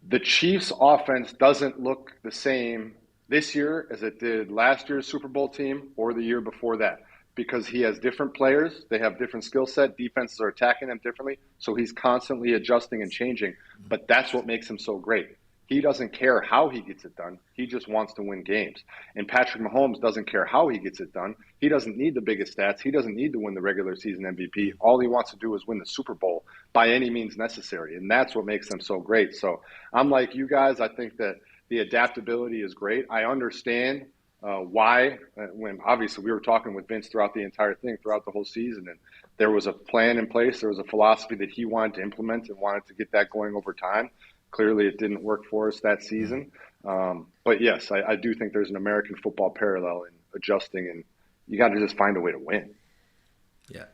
The Chiefs' offense doesn't look the same this year as it did last year's Super Bowl team or the year before that, because he has different players. They have different skill set. Defenses are attacking them differently. So he's constantly adjusting and changing. But that's what makes him so great. He doesn't care how he gets it done. He just wants to win games. And Patrick Mahomes doesn't care how he gets it done. He doesn't need the biggest stats. He doesn't need to win the regular season MVP. All he wants to do is win the Super Bowl by any means necessary. And that's what makes them so great. So I'm like you guys. I think that the adaptability is great. I understand why, when obviously we were talking with Vince throughout the entire thing, throughout the whole season, and there was a plan in place. There was a philosophy that he wanted to implement and wanted to get that going over time. Clearly, it didn't work for us that season. But yes, I do think there's an American football parallel in adjusting, and you got to just find a way to win. Yeah.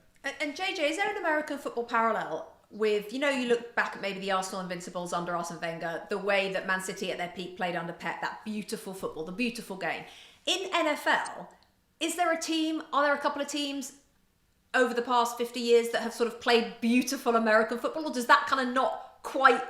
And JJ, is there an American football parallel with, you look back at maybe the Arsenal Invincibles under Arsene Wenger, the way that Man City at their peak played under Pep, that beautiful football, the beautiful game. In NFL, are there a couple of teams over the past 50 years that have sort of played beautiful American football, or does that kind of not quite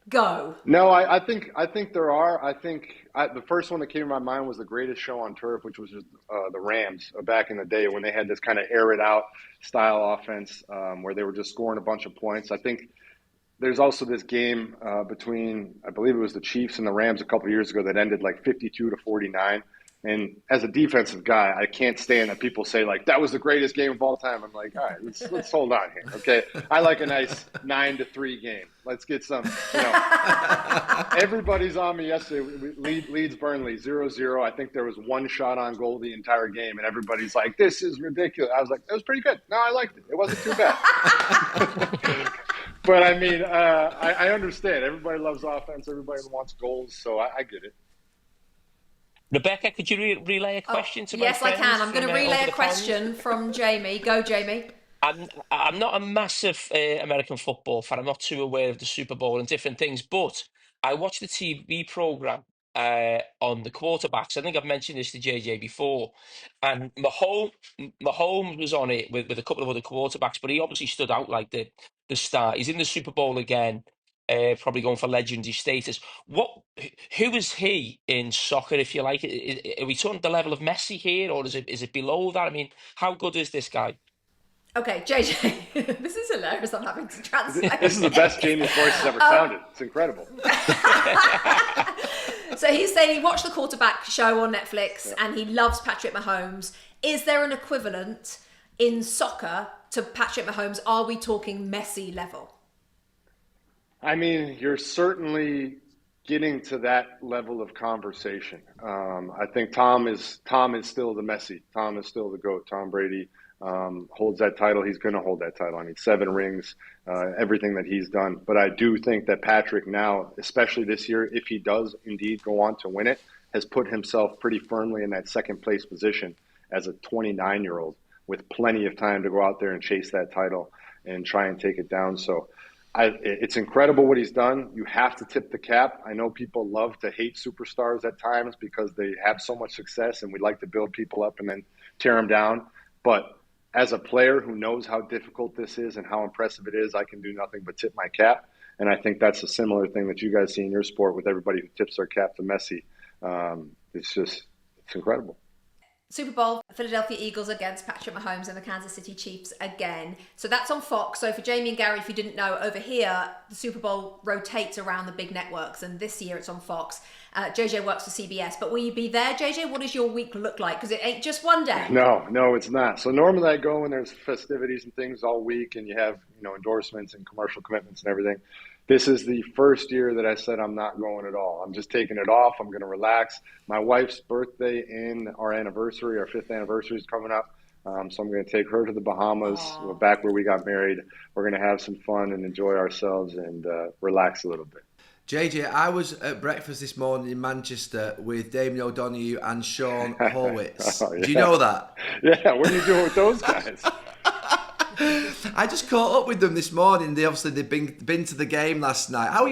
go? No, I think there are. I think the first one that came to my mind was the Greatest Show on Turf, which was just, the Rams back in the day when they had this kind of air it out style offense where they were just scoring a bunch of points. I think there's also this game between, I believe it was the Chiefs and the Rams a couple of years ago that ended like 52-49. And as a defensive guy, I can't stand that people say, like, that was the greatest game of all time. I'm like, all right, let's hold on here, okay? I like a nice 9-3 game. Let's get some, Everybody's on me yesterday. Leeds Burnley 0-0. I think there was one shot on goal the entire game, and everybody's like, this is ridiculous. I was like, that was pretty good. No, I liked it. It wasn't too bad. But, I mean, I understand. Everybody loves offense. Everybody wants goals, so I get it. Rebecca, could you relay a question to my Yes, I friends? can. I'm going to relay a question from Jamie. Go, Jamie. I'm not a massive American football fan. I'm not too aware of the Super Bowl and different things, but I watched the TV program on the quarterbacks. I think I've mentioned this to JJ before, and Mahomes was on it with a couple of other quarterbacks, but he obviously stood out like the star. He's in the Super Bowl again. Probably going for legendary status. Who is he in soccer, if you like? Are we talking the level of Messi here, or is it below that? I mean, how good is this guy? Okay, JJ, this is hilarious. I'm having to translate. This is the best Jamie's voice has ever sounded. It's incredible. So he's saying he watched the quarterback show on Netflix and he loves Patrick Mahomes. Is there an equivalent in soccer to Patrick Mahomes? Are we talking Messi level? I mean, you're certainly getting to that level of conversation. I think Tom is still the Messi. Tom is still the GOAT. Tom Brady holds that title. He's going to hold that title. I mean, 7 rings, everything that he's done. But I do think that Patrick now, especially this year, if he does indeed go on to win it, has put himself pretty firmly in that second place position as a 29-year-old with plenty of time to go out there and chase that title and try and take it down. So it's incredible what he's done. You have to tip the cap. I know people love to hate superstars at times because they have so much success and we like to build people up and then tear them down. But as a player who knows how difficult this is and how impressive it is, I can do nothing but tip my cap. And I think that's a similar thing that you guys see in your sport with everybody who tips their cap to Messi. It's incredible. Super Bowl, Philadelphia Eagles against Patrick Mahomes and the Kansas City Chiefs again. So that's on Fox. So for Jamie and Gary, if you didn't know, over here, the Super Bowl rotates around the big networks. And this year it's on Fox. JJ works for CBS. But will you be there, JJ? What does your week look like? Because it ain't just one day. No, it's not. So normally I go when there's festivities and things all week and you have, endorsements and commercial commitments and everything. This is the first year that I said I'm not going at all. I'm just taking it off. I'm going to relax. My wife's birthday and our 5th anniversary is coming up. So I'm going to take her to the Bahamas. We're back where we got married. We're going to have some fun and enjoy ourselves and relax a little bit. JJ, I was at breakfast this morning in Manchester with Damien O'Donoghue and Sean Horwitz. Oh, yeah. Do you know that? Yeah, what are you doing with those guys? I just caught up with them this morning. They've been to the game last night. How are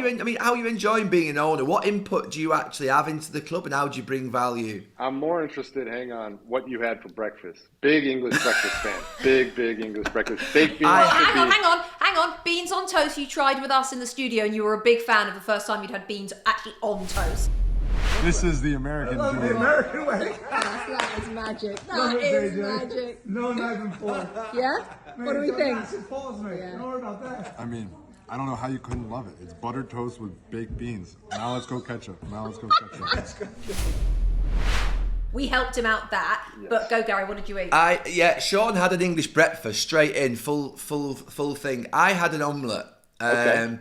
you enjoying being an owner? What input do you actually have into the club, and how do you bring value? I'm more interested. Hang on, what you had for breakfast? Big English breakfast fan. Big English breakfast. Baked beans. Hang on. Beans on toast. You tried with us in the studio, and you were a big fan of the first time you'd had beans actually on toast. This is the American dream. The American way. That is magic. That is magic. No knife and fork. Yeah? What do we think? Massive pause, mate. Yeah. Don't worry about that. I mean, I don't know how you couldn't love it. It's buttered toast with baked beans. Now let's go ketchup. We helped him out that, yes. But go, Gary. What did you eat? Sean had an English breakfast straight in, full thing. I had an omelette. Okay.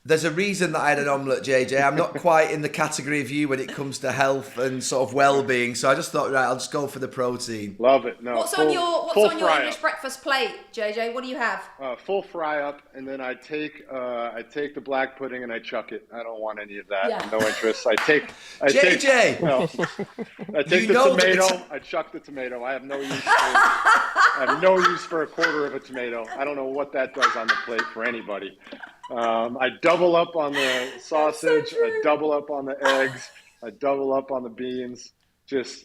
There's a reason that I had an omelette, JJ. I'm not quite in the category of you when it comes to health and sort of well-being, so I just thought, right, I'll just go for the protein. Love it. No. What's on your English breakfast plate, JJ? What do you have? Full fry up, and then I take the black pudding and I chuck it. I don't want any of that. Yeah. No interest. I take the tomato. I chuck the tomato. I have no use for a quarter of a tomato. I don't know what that does on the plate for anybody. I double up on the sausage. So I double up on the eggs. I double up on the beans.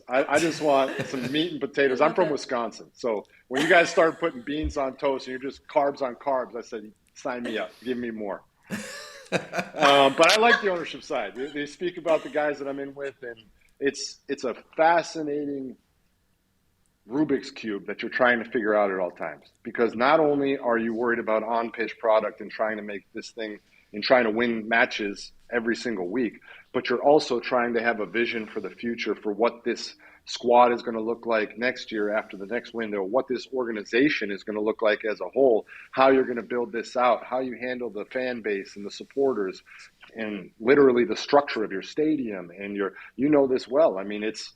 I just want some meat and potatoes. I'm from Wisconsin, so when you guys started putting beans on toast and you're just carbs on carbs, I said, sign me up. Give me more. But I like the ownership side. They speak about the guys that I'm in with, and it's a fascinating Rubik's Cube that you're trying to figure out at all times, because not only are you worried about on-pitch product and trying to make this thing and trying to win matches every single week, but you're also trying to have a vision for the future for what this squad is going to look like next year after the next window, what this organization is going to look like as a whole, how you're going to build this out, how you handle the fan base and the supporters, and literally the structure of your stadium. And you know this well. I mean, it's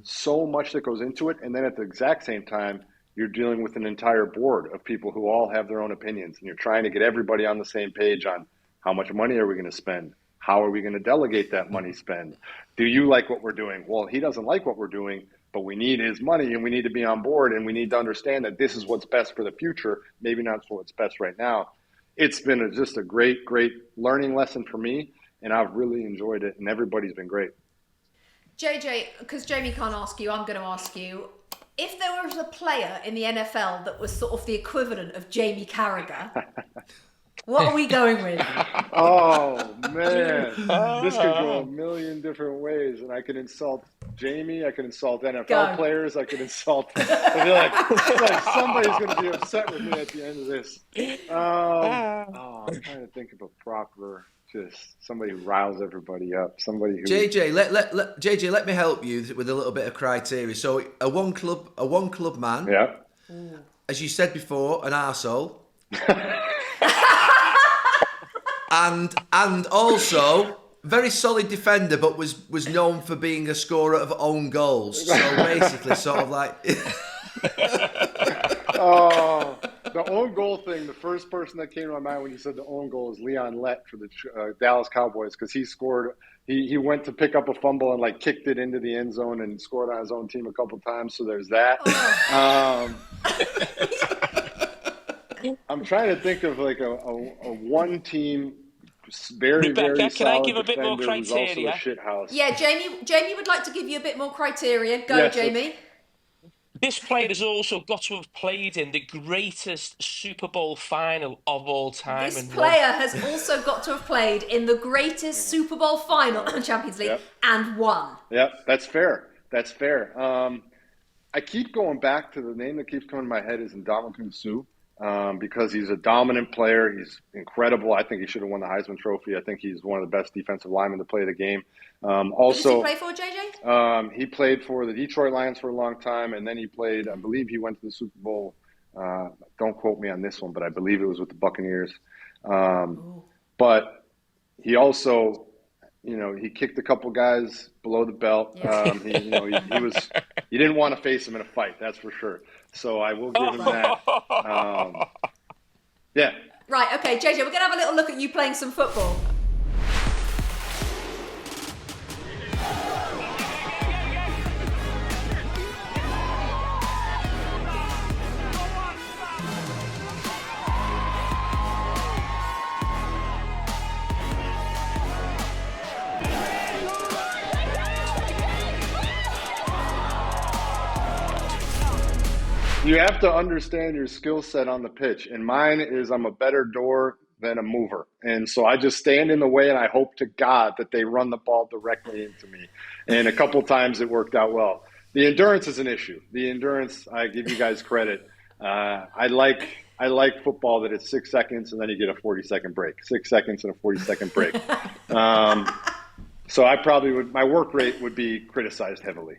so much that goes into it. And then at the exact same time, you're dealing with an entire board of people who all have their own opinions. And you're trying to get everybody on the same page on how much money are we going to spend? How are we going to delegate that money spend? Do you like what we're doing? Well, he doesn't like what we're doing, but we need his money and we need to be on board and we need to understand that this is what's best for the future, maybe not what's best right now. It's been just a great, great learning lesson for me, and I've really enjoyed it, and everybody's been great. JJ, because Jamie can't ask you, I'm going to ask you. If there was a player in the NFL that was sort of the equivalent of Jamie Carragher, what are we going with? Oh, man. This could go a million different ways, and I could insult Jamie. I could insult NFL players. I could insult... I'd be like somebody's going to be upset with me at the end of this. I'm trying to think of a proper... Just somebody who riles everybody up. Somebody who JJ, let me help you with a little bit of criteria. So a one club man. Yeah. As you said before, an arsehole. and also very solid defender, but was known for being a scorer of own goals. So basically, sort of like. The own goal thing, the first person that came to my mind when you said the own goal is Leon Lett for the Dallas Cowboys, because he scored. He went to pick up a fumble and like kicked it into the end zone and scored on his own team a couple times. So there's that. I'm trying to think of like a one team, very Rebecca, solid can I give a bit more criteria? Also a shit house. Yeah, Jamie would like to give you a bit more criteria. Go, yes, Jamie. This player has also got to have played in the greatest Super Bowl final of all time. This and won. player has also got to have played in the greatest Super Bowl final in Champions League and won. Yep, that's fair. That's fair. I keep going back to the name that keeps coming to my head is Ndamukong Suh, because he's a dominant player. He's incredible. I think he should have won the Heisman Trophy. I think he's one of the best defensive linemen to play the game. Who does he play for, JJ? He played for the Detroit Lions for a long time, and then he played, I believe he went to the Super Bowl. Don't quote me on this one, but I believe it was with the Buccaneers. But he also, he kicked a couple guys below the belt. Yeah. He didn't want to face him in a fight, that's for sure. So I will give him that. Yeah. Right, okay, JJ, we're going to have a little look at you playing some football. You have to understand your skill set on the pitch. And mine is I'm a better door than a mover. And so I just stand in the way and I hope to God that they run the ball directly into me. And a couple times it worked out well. The endurance is an issue. The endurance, I give you guys credit. I like football that it's 6 seconds and then you get a 40-second break. 6 seconds and a 40-second break. So I probably would, my work rate would be criticized heavily.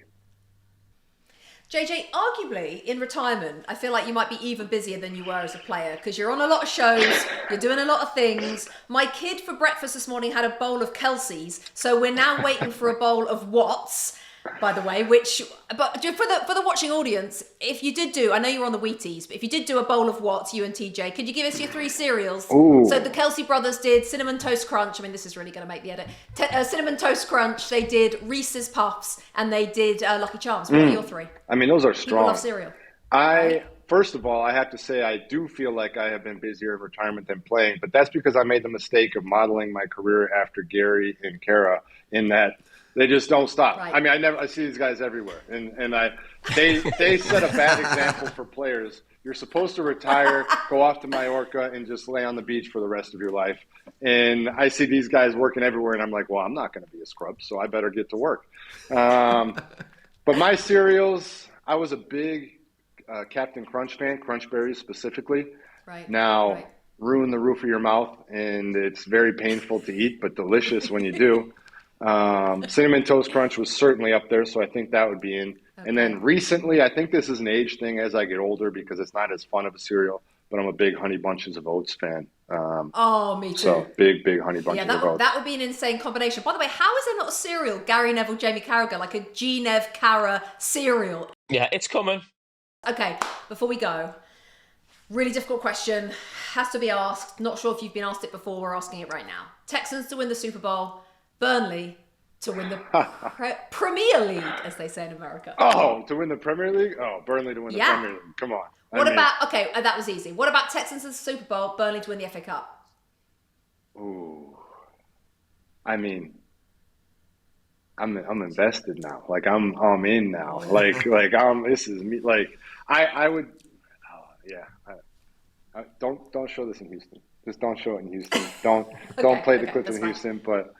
JJ, arguably in retirement, I feel like you might be even busier than you were as a player because you're on a lot of shows, you're doing a lot of things. My kid for breakfast this morning had a bowl of Kelsey's, so we're now waiting for a bowl of Watts, by the way, but for the watching audience, if you did do, I know you were on the Wheaties, but if you did do a bowl of Watts, you and TJ, could you give us your 3 cereals? Ooh. So the Kelsey brothers did Cinnamon Toast Crunch. I mean, this is really going to make the edit. Cinnamon Toast Crunch. They did Reese's Puffs, and they did Lucky Charms. What are your 3? I mean, those are strong. People love cereal. First of all, I have to say I do feel like I have been busier in retirement than playing, but that's because I made the mistake of modeling my career after Gary and Kara in that they just don't stop. Right. I mean, I see these guys everywhere, and they set a bad example for players. You're supposed to retire, go off to Mallorca, and just lay on the beach for the rest of your life. And I see these guys working everywhere, and I'm like, well, I'm not going to be a scrub, so I better get to work. But my cereals, I was a big Captain Crunch fan, Crunch Berries specifically. Right. Now, ruin the roof of your mouth, and it's very painful to eat, but delicious when you do. Cinnamon Toast Crunch was certainly up there, so I think that would be in. Okay. And then recently, I think this is an age thing as I get older because it's not as fun of a cereal, but I'm a big Honey Bunches of Oats fan. Me too. So big Honey Bunches of Oats. That would be an insane combination. By the way, how is there not a cereal, Gary Neville, Jamie Carragher, like a G-Nev Cara cereal? Yeah, it's coming. Okay, before we go, really difficult question, has to be asked. Not sure if you've been asked it before, we're asking it right now. Texans to win the Super Bowl, Burnley to win the Premier League, as they say in America. Oh, to win the Premier League? Oh, Burnley to win the Premier League. Come on. That was easy. What about Texans to the Super Bowl, Burnley to win the FA Cup? Ooh. I mean, I'm invested now. Like I'm in now. This is me. Like I would. Don't show this in Houston. Just don't show it in Houston. Don't play the clips in Houston. But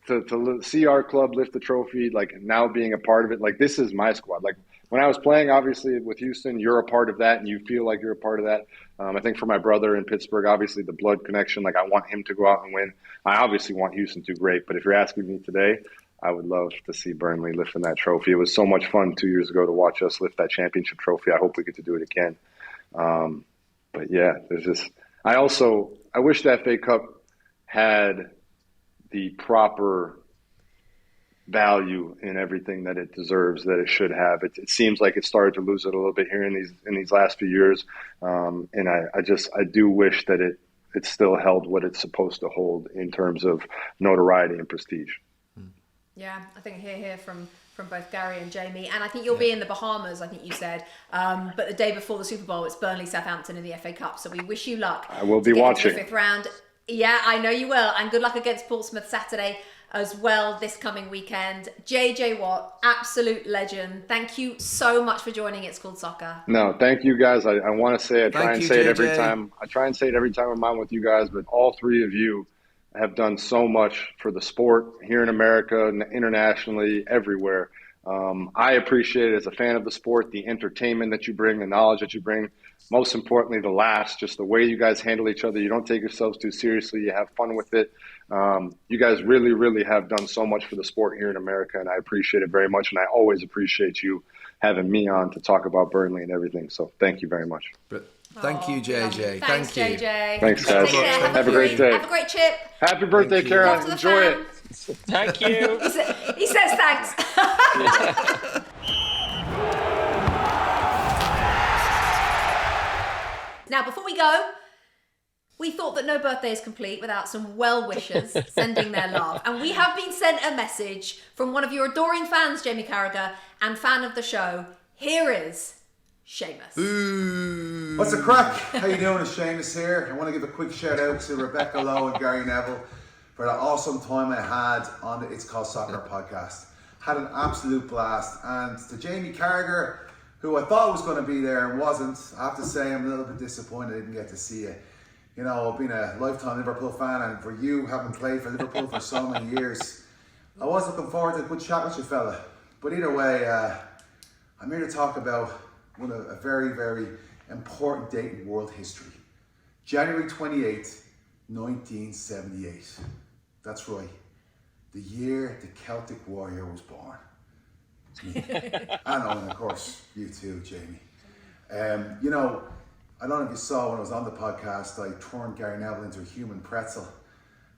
to see our club lift the trophy, like now being a part of it, like this is my squad. Like when I was playing, obviously with Houston, you're a part of that, and you feel like you're a part of that. I think for my brother in Pittsburgh, obviously the blood connection. Like I want him to go out and win. I obviously want Houston to do great. But if you're asking me today, I would love to see Burnley lifting that trophy. It was so much fun 2 years ago to watch us lift that championship trophy. I hope we get to do it again. But yeah, I wish the FA Cup had the proper value in everything that it deserves, that it should have. It seems like it started to lose it a little bit here in these last few years. And I do wish that it still held what it's supposed to hold in terms of notoriety and prestige. Yeah, I think I hear from both Gary and Jamie, and I think you'll be in the Bahamas, I think you said. But the day before the Super Bowl, it's Burnley Southampton in the FA Cup, so we wish you luck. I will be watching. The 5th round. Yeah, I know you will, and good luck against Portsmouth Saturday. as well this coming weekend. JJ Watt, absolute legend. Thank you so much for joining It's Called Soccer. No, thank you guys. I want to say, I try and say it every time. I try and say it every time I'm on with you guys, but all three of you have done so much for the sport here in America, internationally, everywhere. I appreciate it as a fan of the sport, the entertainment that you bring, the knowledge that you bring. Most importantly, the laughs, just the way you guys handle each other. You don't take yourselves too seriously. You have fun with it. You guys really, really have done so much for the sport here in America, and I appreciate it very much. And I always appreciate you having me on to talk about Burnley and everything. So thank you very much. Thank you, JJ. Thanks, Thank you. JJ. Thanks, guys. Have a great day. Have a great chip. Happy birthday, Kara. Enjoy it. Thank you. He says thanks. Now, before we go, we thought that no birthday is complete without some well-wishers sending their love. And we have been sent a message from one of your adoring fans, Jamie Carragher, and fan of the show. Here is Seamus. Ooh. What's the crack? How you doing? It's Seamus here. I want to give a quick shout out to Rebecca Lowe and Gary Neville for that awesome time I had on the It's Called Soccer podcast. Had an absolute blast. And to Jamie Carragher, who I thought was going to be there and wasn't, I have to say I'm a little bit disappointed I didn't get to see you. You know, I've been a lifetime Liverpool fan, and for you, having played for Liverpool for so many years, I was looking forward to a good chat with you fella. But either way, I'm here to talk about a very, very important date in world history. January 28th, 1978. That's right. The year the Celtic Warrior was born. It's me. I know, and of course, you too, Jamie. You know, I don't know if you saw when I was on the podcast, I turned Gary Neville into a human pretzel.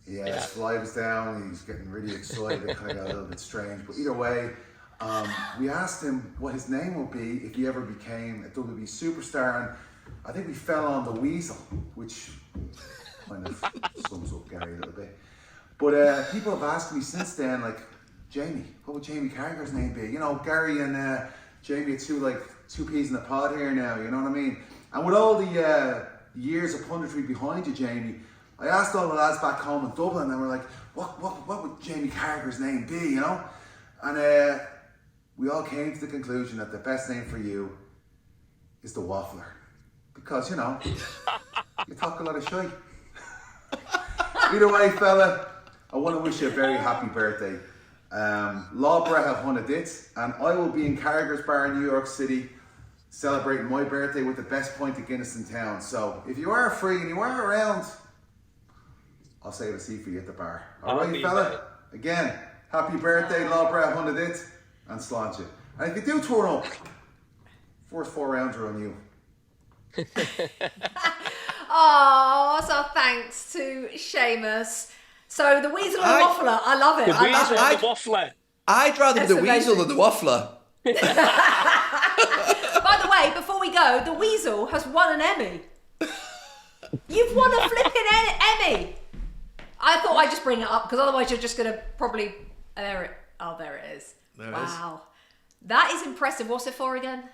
His fly was down, he was getting really excited, it kind of got a little bit strange. But either way, we asked him what his name would be if he ever became a WWE superstar, and I think we fell on the Weasel, which kind of sums up Gary a little bit. But people have asked me since then, like, Jamie, what would Jamie Carragher's name be? You know, Gary and Jamie are two peas in a pod here now, you know what I mean? And with all the years of punditry behind you, Jamie, I asked all the lads back home in Dublin, and we're like, what would Jamie Carragher's name be, you know? And we all came to the conclusion that the best name for you is the Waffler. Because, you know, you talk a lot of shite. Either way, fella, I want to wish you a very happy birthday. Lawbra have won a dit, and I will be in Carragher's Bar in New York City celebrating my birthday with the best pint of Guinness in town. So if you are free and you are around, I'll save a seat for you at the bar. Alright, fella? Again, happy birthday, Lawbra have won a dit, and sláinte. And if you do turn up, first 4 rounds are on you. Oh, so thanks to Seamus. So the Weasel and the Waffler, I love it. The Weasel and the Waffler. I'd rather be the Weasel than the Waffler. By the way, before we go, the Weasel has won an Emmy. You've won a flipping Emmy. I thought I'd just bring it up because otherwise you're just going to probably... there it is. Wow. That is impressive. What's it for again?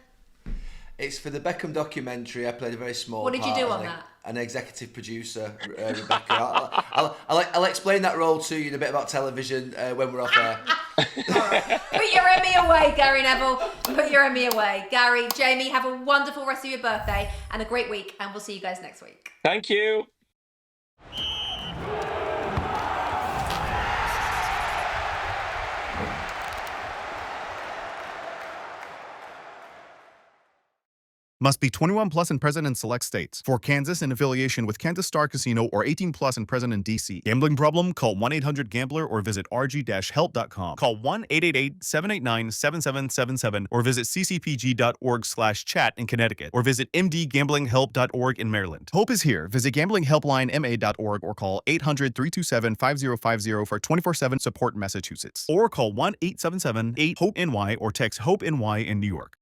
It's for the Beckham documentary. I played a very small What did you do on that? An executive producer, Rebecca. I'll explain that role to you in a bit about television when we're off air. Put your Emmy away, Gary Neville. Put your Emmy away. Gary, Jamie, have a wonderful rest of your birthday and a great week, and we'll see you guys next week. Thank you. Must be 21 plus and present in select states. For Kansas, in affiliation with Kansas Star Casino, or 18 plus and present in D.C. Gambling problem? Call 1-800-GAMBLER or visit rg-help.com. Call 1-888-789-7777 or visit ccpg.org/chat in Connecticut or visit mdgamblinghelp.org in Maryland. Hope is here. Visit gamblinghelplinema.org or call 800-327-5050 for 24/7 support in Massachusetts. Or call 1-877-8-HOPE-NY or text HOPE-NY in New York.